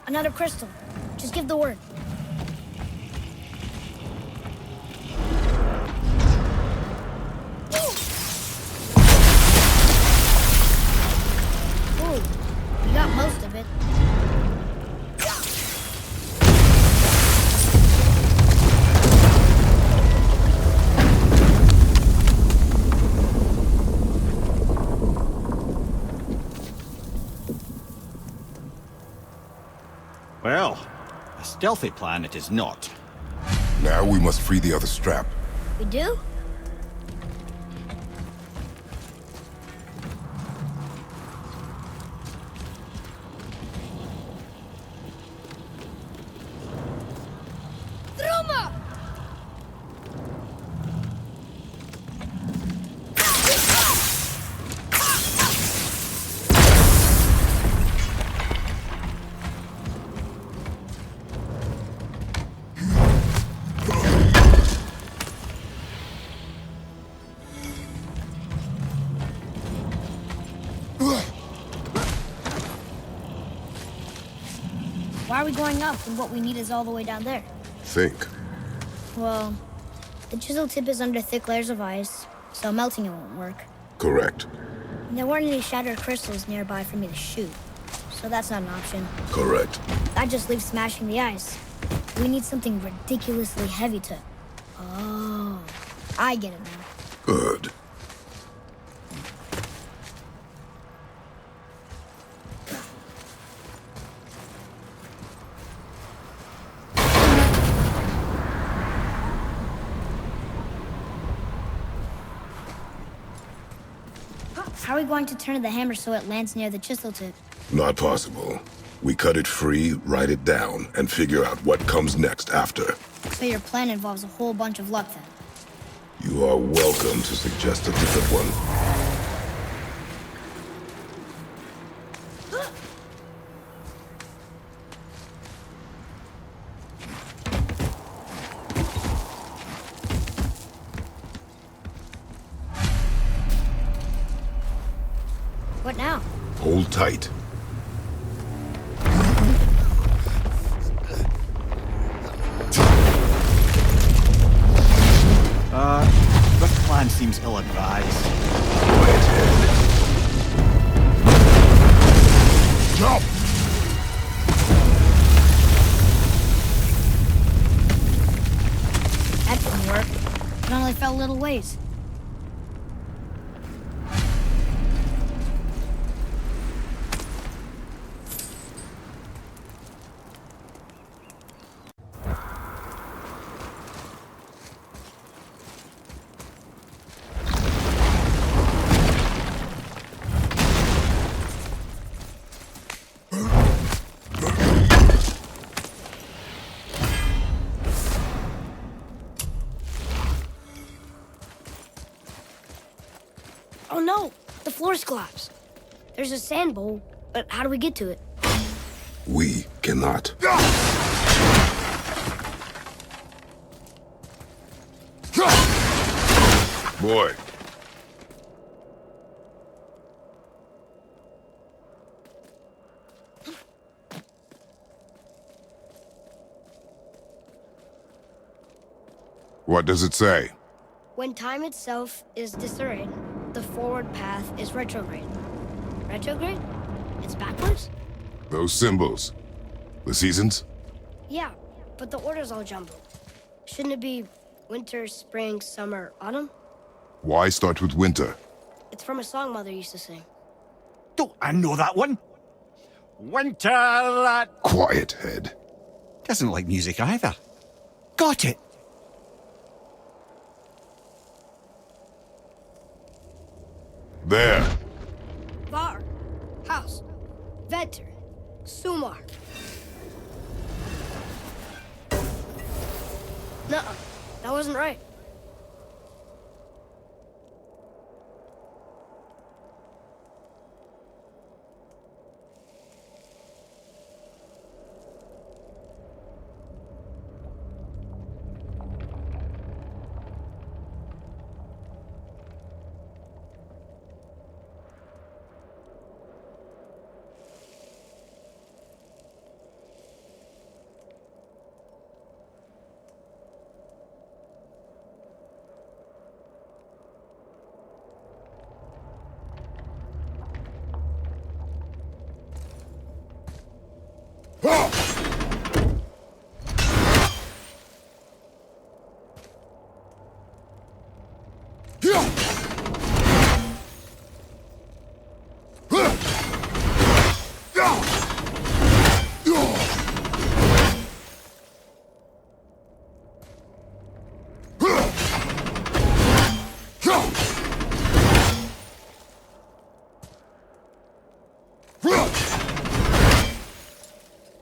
Another crystal. Just give the word. Ooh, you got most of it. Well, a stealthy plan it is not. Now we must free the other strap. We do? Truma! Why are we going up when what we need is all the way down there? Think. Well, the chisel tip is under thick layers of ice, so melting it won't work. Correct. And there weren't any shattered crystals nearby for me to shoot, so that's not an option. Correct. That just leaves smashing the ice. We need something ridiculously heavy to... Oh, I get it now. Good. How are we going to turn the hammer so it lands near the chisel tip? Not possible. We cut it free, write it down, and figure out what comes next after. So your plan involves a whole bunch of luck then? You are welcome to suggest a different one. What now? Hold tight. This plan seems ill-advised. Quiet head. Jump! That didn't work. It only fell a little ways. Oh no! The floor's collapsed. There's a sand bowl, but how do we get to it? We cannot. Boy. What does it say? When time itself is disarrayed, the forward path is retrograde. Retrograde? It's backwards? Those symbols. The seasons? Yeah, but the order's all jumbled. Shouldn't it be winter, spring, summer, autumn? Why start with winter? It's from a song Mother used to sing. Don't I know that one? Winter that... Quiet, head. Doesn't like music either. Got it. There. Var, house, venter, sumar. Nuh-uh, that wasn't right.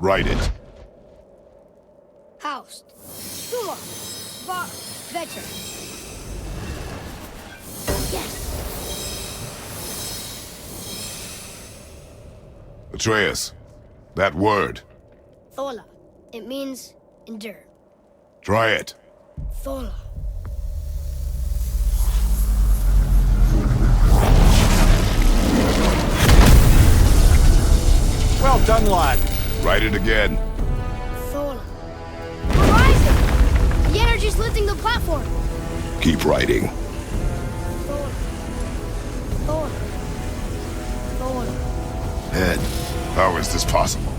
Write it. Housed. Suma. Vetter. Yes. Atreus, that word. Thola. It means endure. Try it. Thola. Well done, lad. Write it again. Thola. We're rising! The energy's lifting the platform. Keep writing. Thola. Thola. Thola. Head, how is this possible?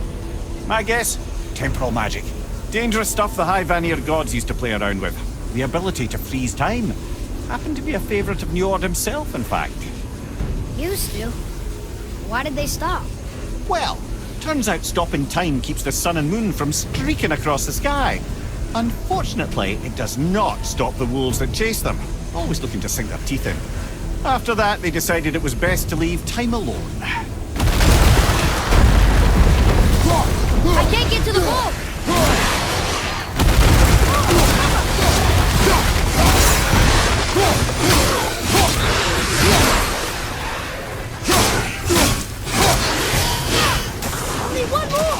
My guess? Temporal magic. Dangerous stuff the High Vanir gods used to play around with. The ability to freeze time. Happened to be a favorite of Njord himself, in fact. Used to. Why did they stop? Well, turns out stopping time keeps the sun and moon from streaking across the sky. Unfortunately, it does not stop the wolves that chase them, always looking to sink their teeth in. After that, they decided it was best to leave time alone. I can't get to the wall! Only one more!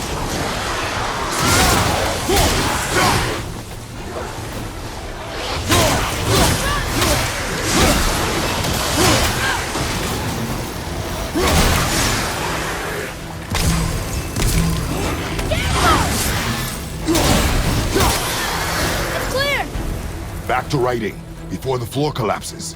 It's clear! Back to writing, before the floor collapses.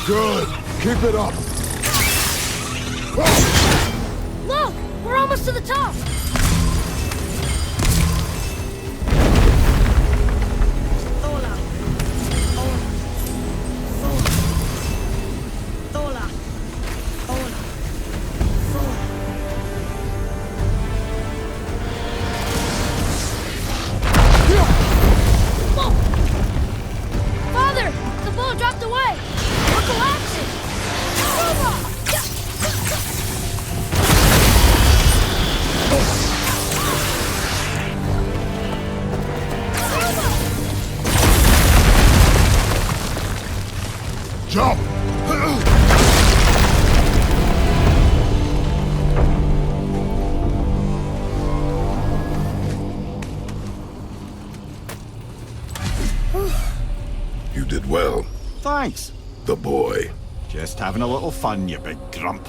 Good. Keep it up. Look! We're almost to the top! Thola. Thola. Whoa! Father! The bow dropped away! We're collapsing! Thola! well. Thanks. The boy. Just having a little fun, you big grump.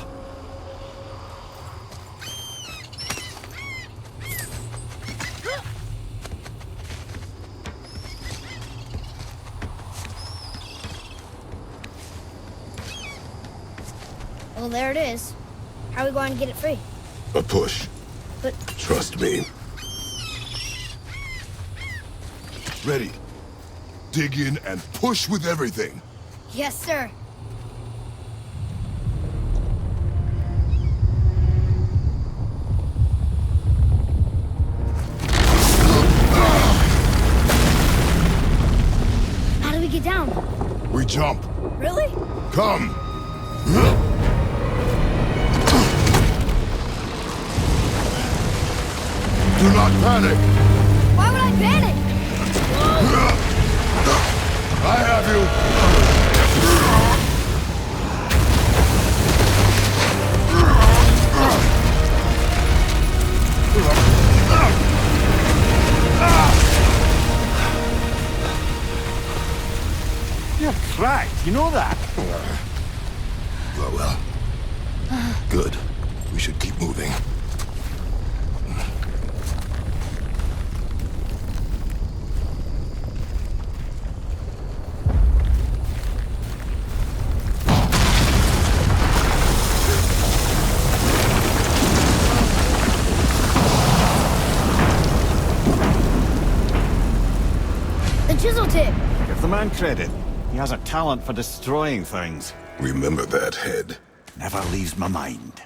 Well, there it is. How are we going to get it free? A push. But... Trust me. Ready. Dig in and push with everything. Yes, sir. How do we get down? We jump. Really? Come. Do not panic. Why would I panic? I have you. You're cracked, you know that? Well. Good. We should keep moving. Chisel tip. Give the man credit. He has a talent for destroying things. Remember that, head. Never leaves my mind.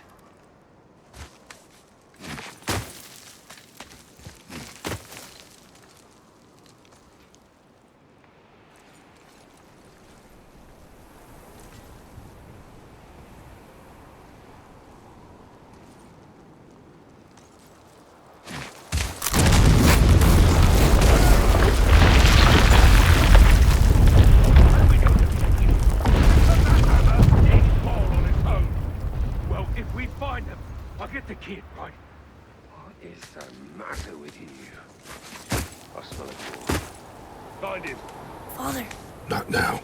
Father. Not now.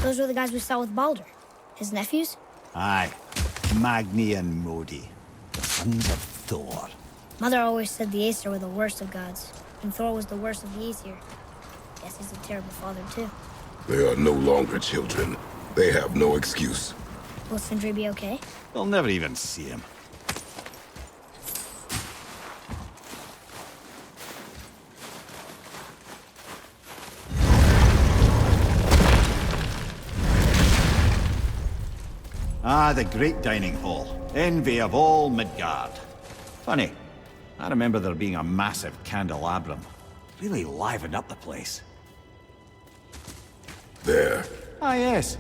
Those were the guys we saw with Baldur. His nephews? Aye. Magni and Modi. The sons of Thor. Mother always said the Aesir were the worst of gods, and Thor was the worst of the Aesir. Guess he's a terrible father, too. They are no longer children. They have no excuse. Will Sindri be okay? They'll never even see him. Ah, the great dining hall. Envy of all Midgard. Funny, I remember there being a massive candelabrum. Really livened up the place. There. Ah, yes.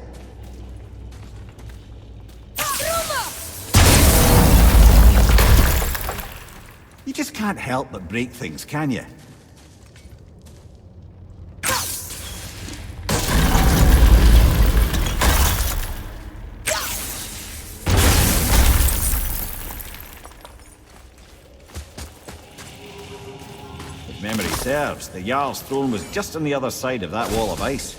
You just can't help but break things, can you? If memory serves, the Jarl's throne was just on the other side of that wall of ice.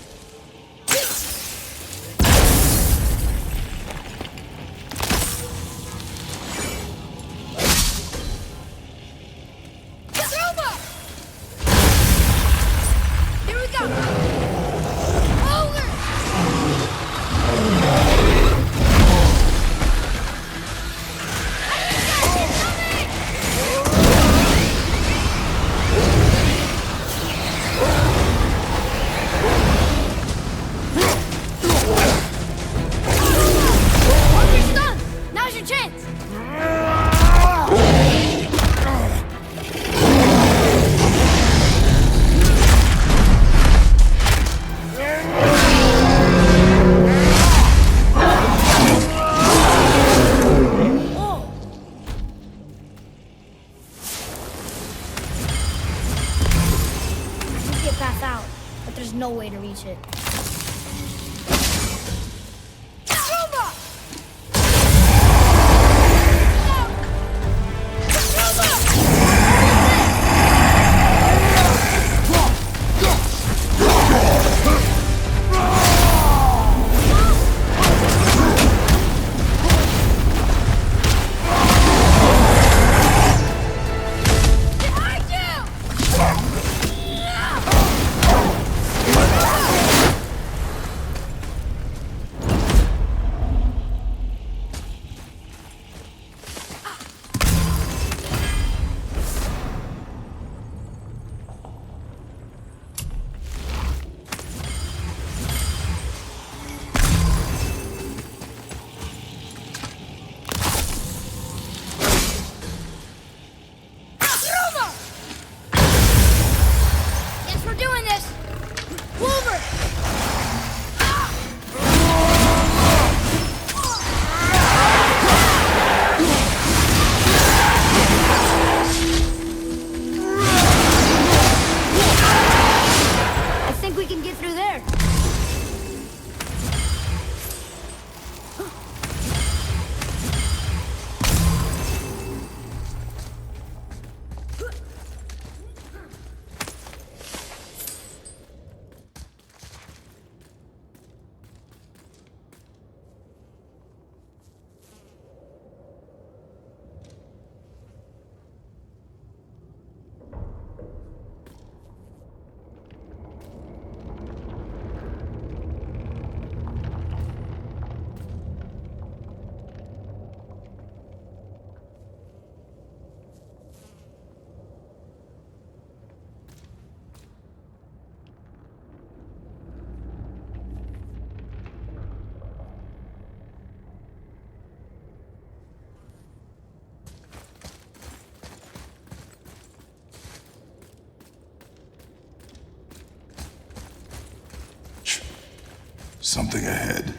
Something ahead.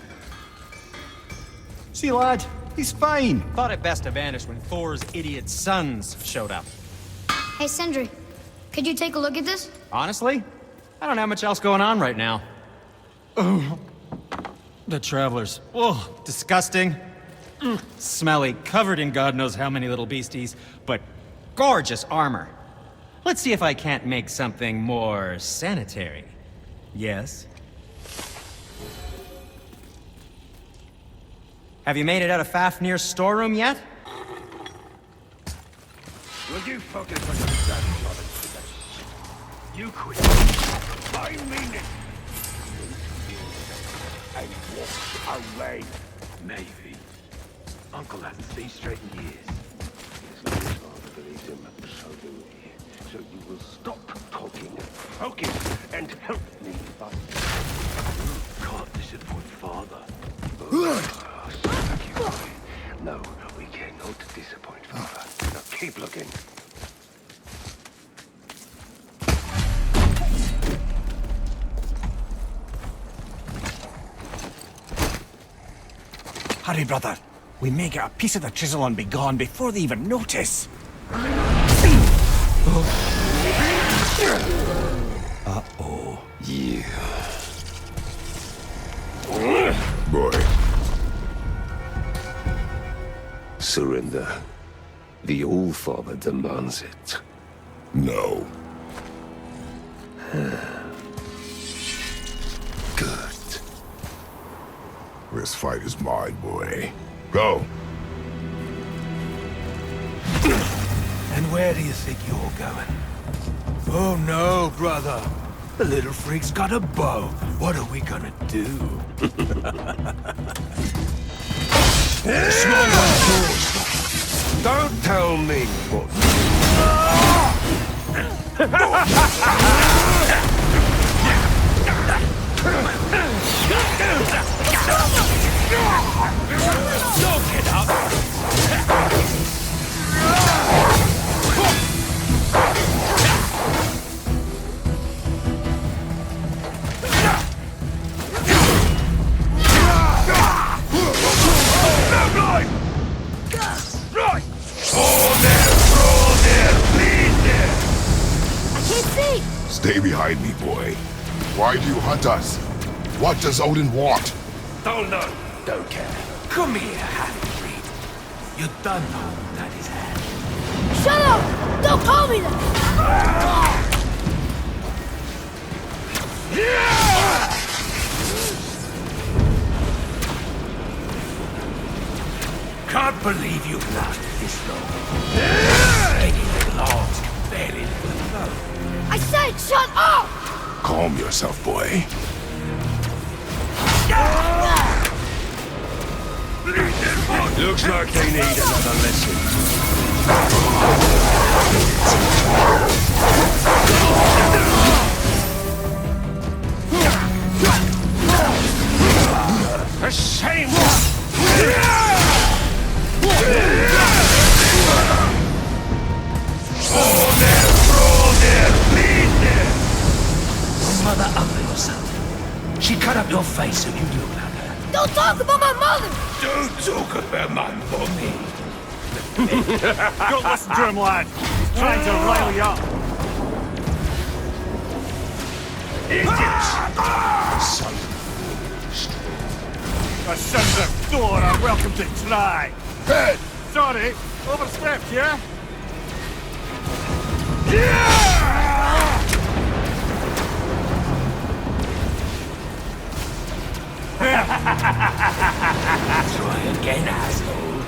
See, lad, he's fine. Thought it best to vanish when Thor's idiot sons showed up. Hey, Sindri, could you take a look at this? Honestly, I don't have much else going on right now. Oh, the travelers. Oh, disgusting. Smelly, covered in God knows how many little beasties, but gorgeous armor. Let's see if I can't make something more sanitary. Yes? Have you made it out of Fafnir's storeroom yet? Will you focus on your grandfather? You quit. I mean it. And walk away. Maybe. Uncle hasn't seen straight in years. His father believed him, so do we. So you will stop talking, focus, and help me fight. You can't disappoint father. No, we cannot disappoint father. Now keep looking. Hurry, brother. We may get a piece of the chisel and be gone before they even notice. Uh-oh. Yeah. Boy. Surrender. The All-Father demands it. No. Good. This fight is mine, boy. Go. And where do you think you're going? Oh no, brother. The little freak's got a bow. What are we gonna do? Small one first. Don't tell me what. Don't get up! Stay behind me, boy. Why do you hunt us? What does Odin want? Don't know. Don't care. Come here, half-breed. You done know that is hand. Shut up! Don't call me that! Can't believe you've lasted this long. Any little arms can barely lift the load. I said shut up! Calm yourself, boy. Looks like they need another lesson. A shame! Mother of yourself. She cut up your face so you look like her. Don't talk about my mother! Don't talk about my mommy. Don't listen to him, lad. He's trying to rile you up. The sons of Thor are welcome to try. Head! Sorry, overstepped, yeah? Try again, asshole.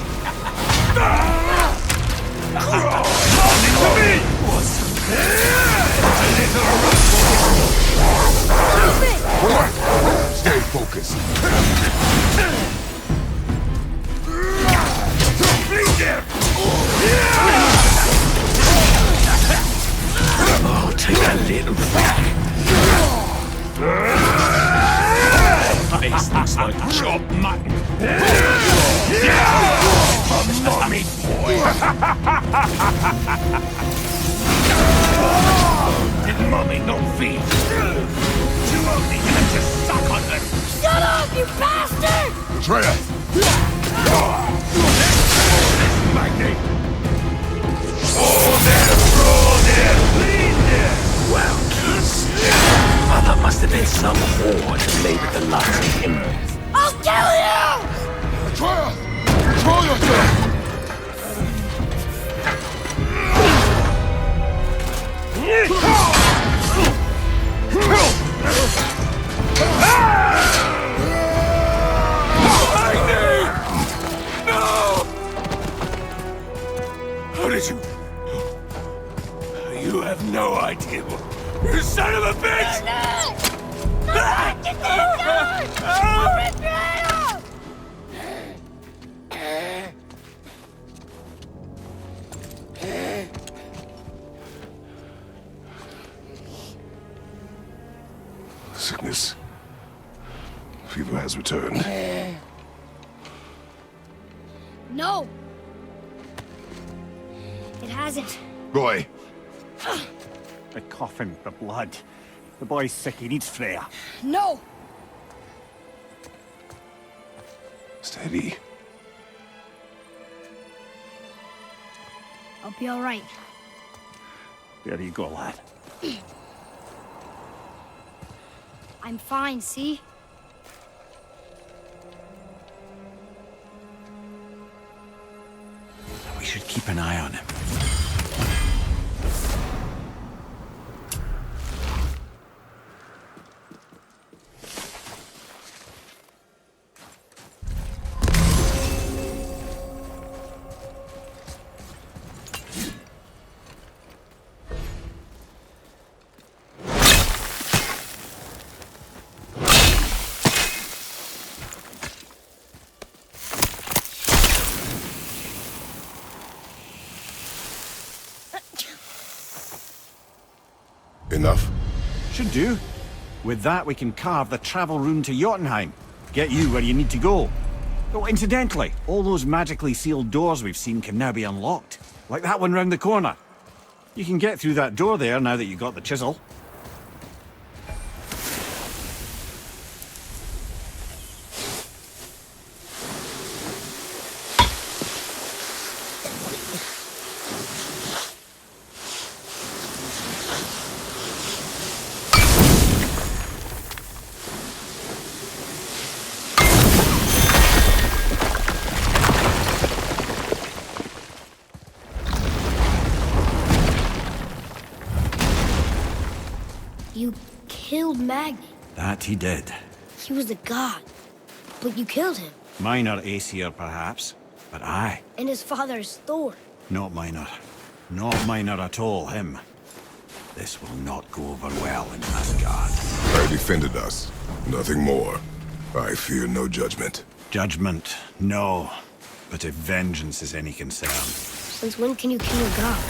Boy, stay focused. Oh, take a little back. Face looks like chopped mutton. A mommy boy. Did mommy not feed? Too ugly to suck on them. Shut up! bastard! Atreus! Magnate! Oh, there, bleed there! Well, Mother must have been some whore to lay with the likes of him. I'll kill you! Atreus! Control yourself! How did you... You have no idea. You son of a bitch! Sickness. Fever has returned. No! It hasn't. Roy, The coughing, the blood. The boy's sick, he needs Freya. No! steady. I'll be all right. There you go, lad. I'm fine, see? We should keep an eye on him. Enough? Should do. With that, we can carve the travel rune to Jotunheim. Get you where you need to go. Oh, incidentally, all those magically sealed doors we've seen can now be unlocked. Like that one round the corner. You can get through that door there now that you got the chisel. You killed Magni. That he did. He was a god. But you killed him. Minor Aesir, perhaps. But I. And his father is Thor. Not minor. Not minor at all, him. This will not go over well in Asgard. I defended us. Nothing more. I fear no judgment. Judgment, no. But if vengeance is any concern. Since when can you kill a god?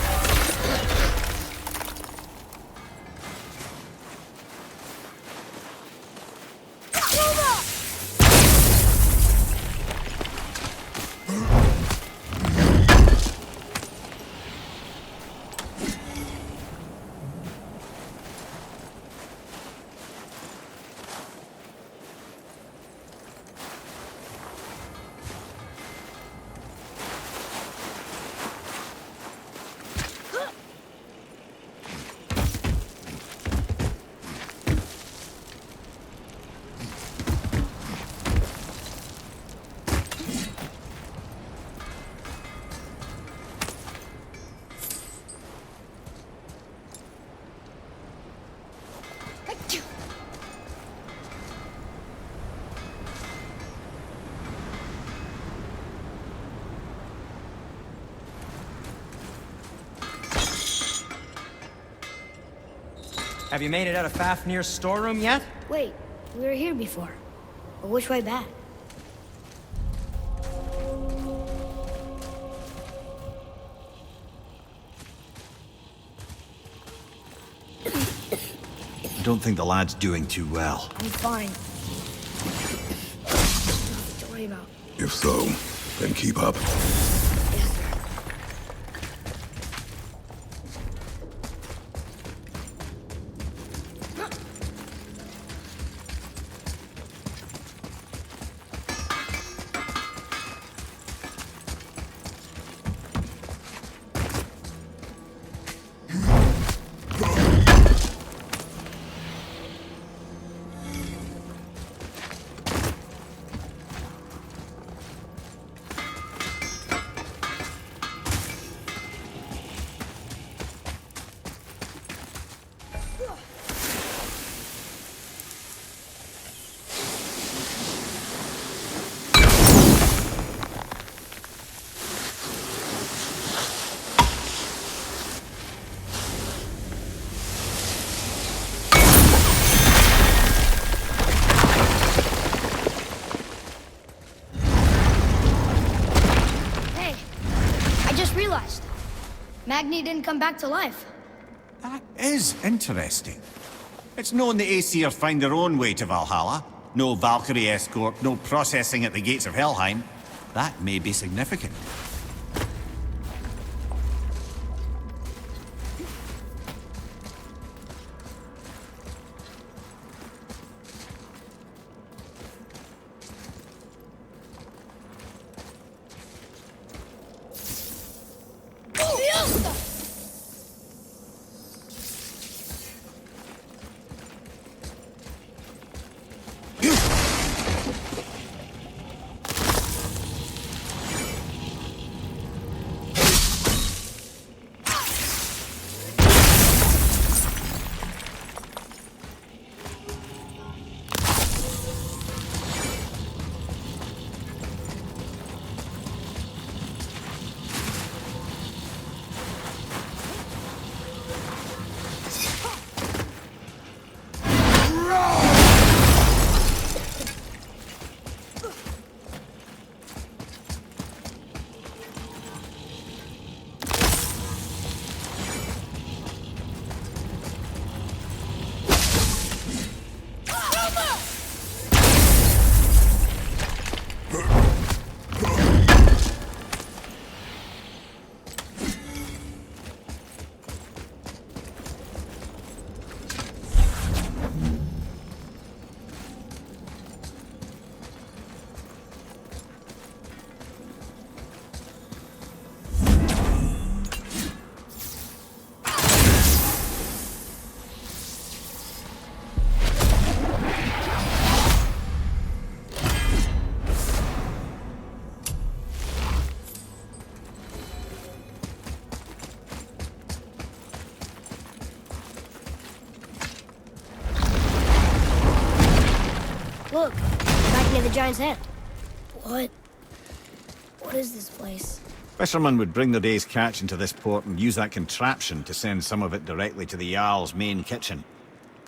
Have you made it out of Fafnir's storeroom yet? Wait, we were here before. But which way back? I don't think the lad's doing too well. I'm fine. Don't worry about. If so, then keep up. Yes, sir. Magni didn't come back to life. That is interesting. It's known the Aesir find their own way to Valhalla. No Valkyrie escort, no processing at the gates of Helheim. That may be significant. Look, back near the giant's hand. What is this place? Fishermen would bring their day's catch into this port and use that contraption to send some of it directly to the Jarl's main kitchen.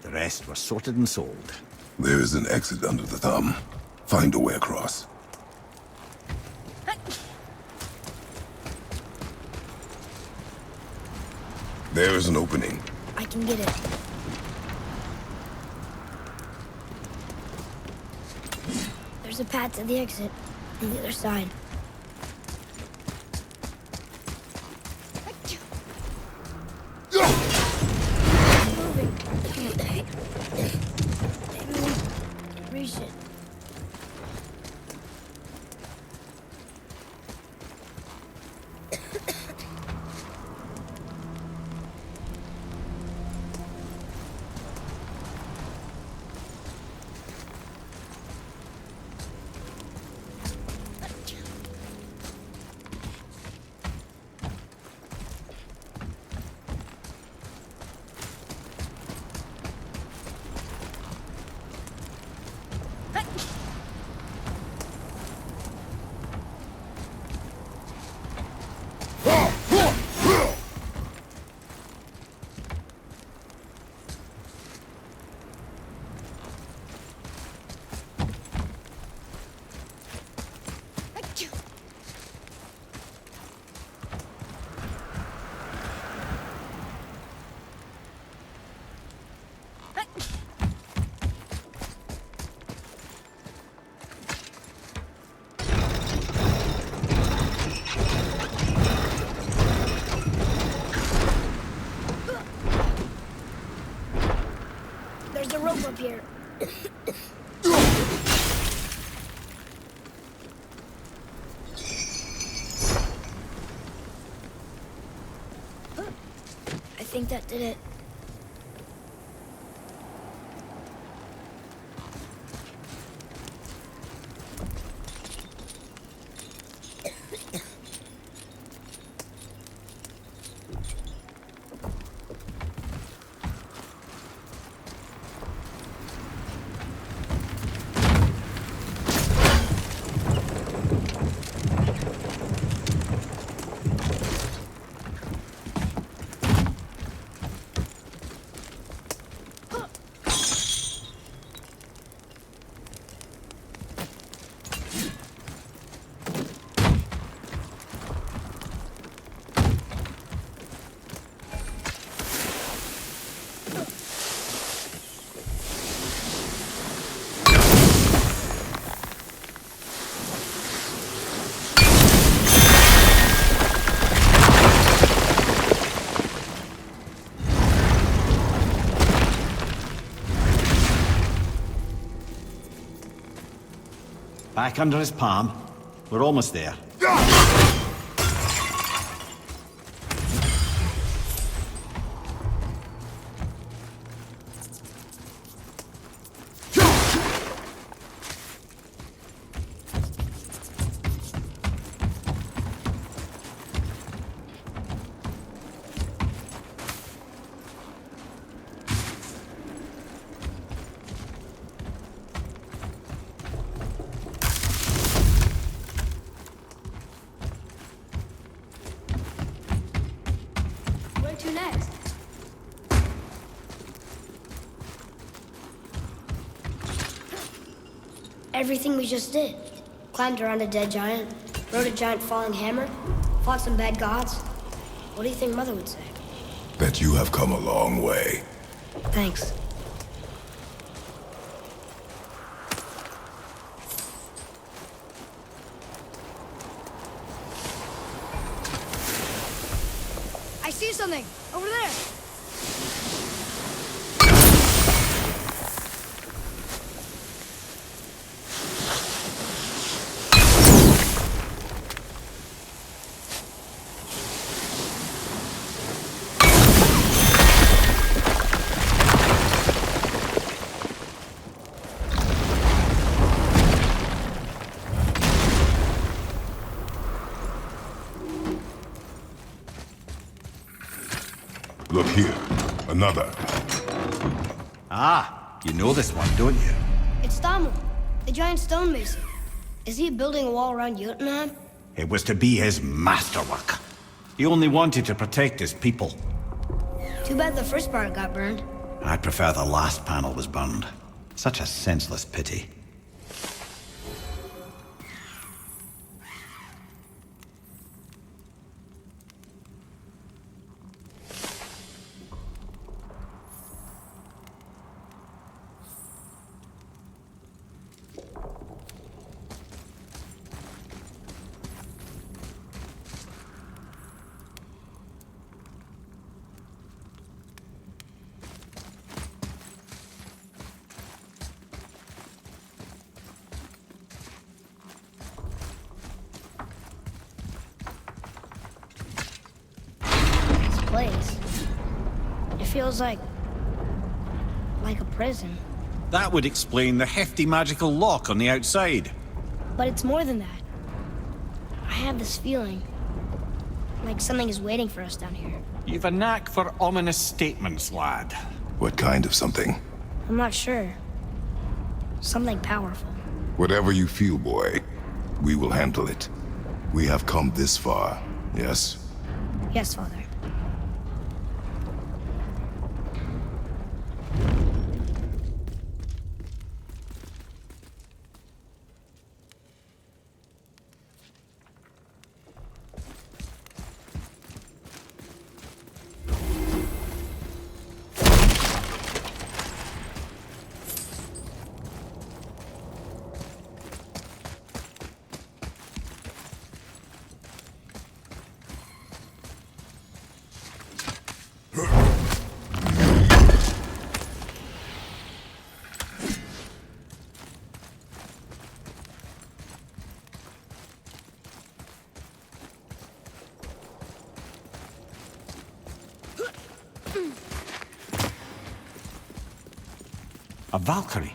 The rest were sorted and sold. There is an exit under the thumb. Find a way across. There is an opening. I can get it. There's a path to the exit on the other side. Moving. Maybe we can reach it. There's a rope up here. I think that did it. Back under his palm. We're almost there. Where to next? Everything we just did. Climbed around a dead giant, rode a giant falling hammer, fought some bad gods. What do you think Mother would say? That you have come a long way. Thanks. I see something! Over there! Look here. Another. Ah, you know this one, don't you? It's Thamur, the giant stonemason. Is he building a wall around Jotunheim? It was to be his masterwork. He only wanted to protect his people. Too bad the first part got burned. I'd prefer the last panel was burned. Such a senseless pity. Place. It feels like a prison. That would explain the hefty magical lock on the outside. But it's more than that. I have this feeling like something is waiting for us down here. You've a knack for ominous statements, lad. What kind of something? I'm not sure. Something powerful. Whatever you feel, boy, we will handle it. We have come this far, yes? Yes, Father. A Valkyrie?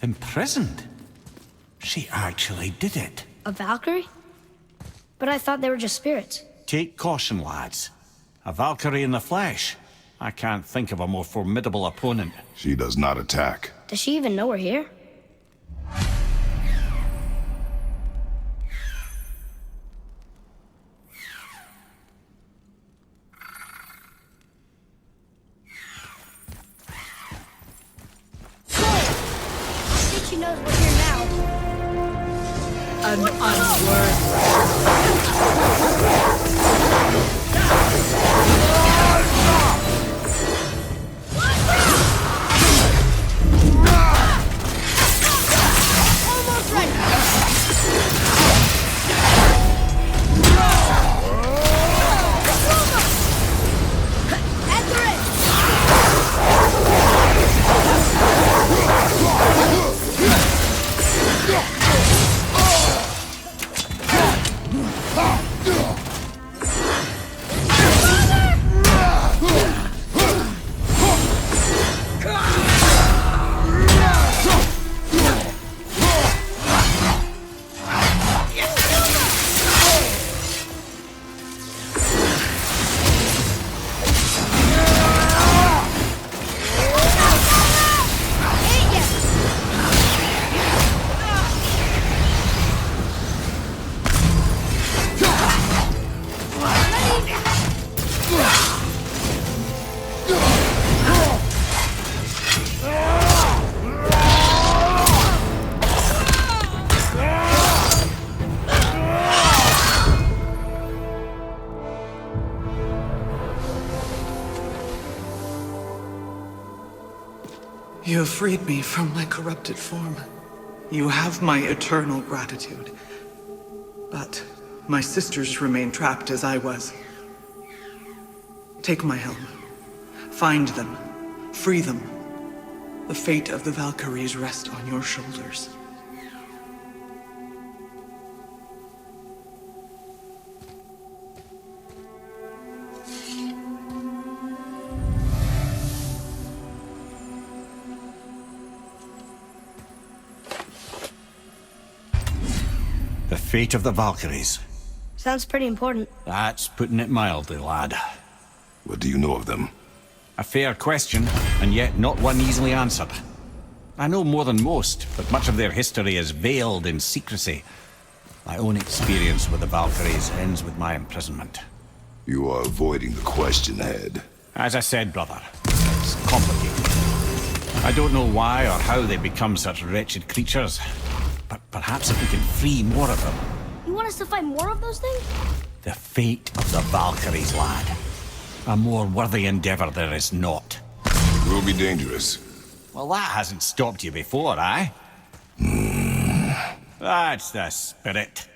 Imprisoned? She actually did it. A Valkyrie? But I thought they were just spirits. Take caution, lads. A Valkyrie in the flesh. I can't think of a more formidable opponent. She does not attack. Does she even know we're here? She knows we're here now. An unworthy. Almost ready. Enter it. You have freed me from my corrupted form. You have my eternal gratitude. But my sisters remain trapped as I was. Take my helm. Find them. Free them. The fate of the Valkyries rests on your shoulders. The fate of the Valkyries. Sounds pretty important. That's putting it mildly, lad. What do you know of them? A fair question, and yet not one easily answered. I know more than most, but much of their history is veiled in secrecy. My own experience with the Valkyries ends with my imprisonment. You are avoiding the question ahead. As I said, brother, it's complicated. I don't know why or how they become such wretched creatures, but perhaps if we can free more of them. You want us to fight more of those things? The fate of the Valkyries, lad. A more worthy endeavor there is not. It will be dangerous. Well, that hasn't stopped you before, eh? That's the spirit.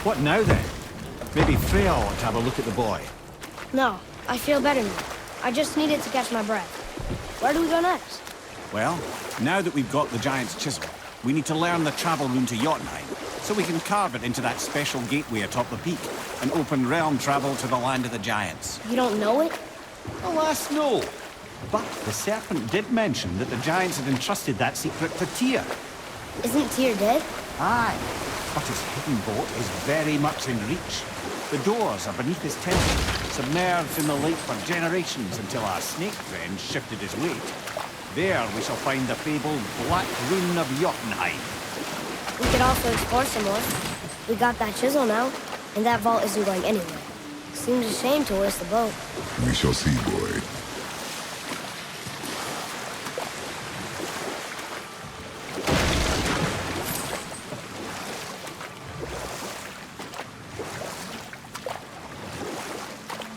What now then? Maybe Freya ought to have a look at the boy. No, I feel better now. I just needed to catch my breath. Where do we go next? Well, now that we've got the Giant's Chisel, we need to learn the travel rune to Jotunheim, so we can carve it into that special gateway atop the peak, and open realm travel to the land of the Giants. You don't know it? Alas, no. But the Serpent did mention that the Giants had entrusted that secret to Tyr. Isn't Tyr dead? Aye, but his hidden boat is very much in reach. The doors are beneath his temple, submerged in the lake for generations until our snake friend shifted his weight. There we shall find the fabled Black Rune of Jotunheim. We could also explore some more. We got that chisel now, and that vault isn't going anywhere. Seems a shame to waste the boat. We shall see, boy.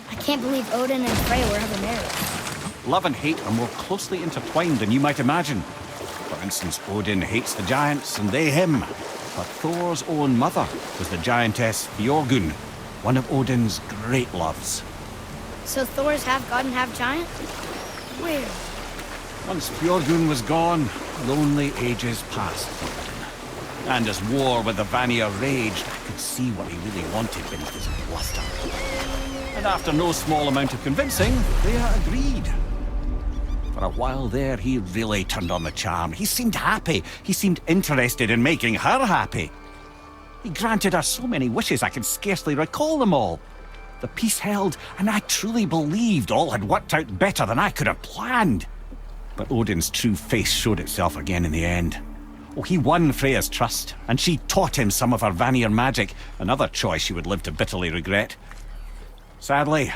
I can't believe Odin and Frey were ever married. Love and hate are more closely intertwined than you might imagine. For instance, Odin hates the giants and they him. But Thor's own mother was the giantess Björgun, one of Odin's great loves. So Thor's half god and half giant? Weird. Once Björgun was gone, lonely ages passed for Odin. And as war with the Vanir raged, I could see what he really wanted beneath his bluster. And after no small amount of convincing, Freya agreed. For a while there, he really turned on the charm. He seemed happy. He seemed interested in making her happy. He granted her so many wishes I can scarcely recall them all. The peace held, and I truly believed all had worked out better than I could have planned. But Odin's true face showed itself again in the end. Oh, he won Freya's trust, and she taught him some of her Vanir magic, another choice he would live to bitterly regret. Sadly,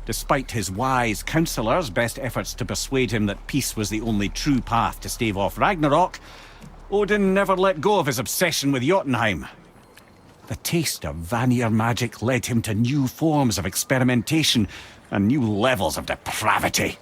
despite his wise counselors' best efforts to persuade him that peace was the only true path to stave off Ragnarok, Odin never let go of his obsession with Jotunheim. The taste of Vanir magic led him to new forms of experimentation, And new levels of depravity.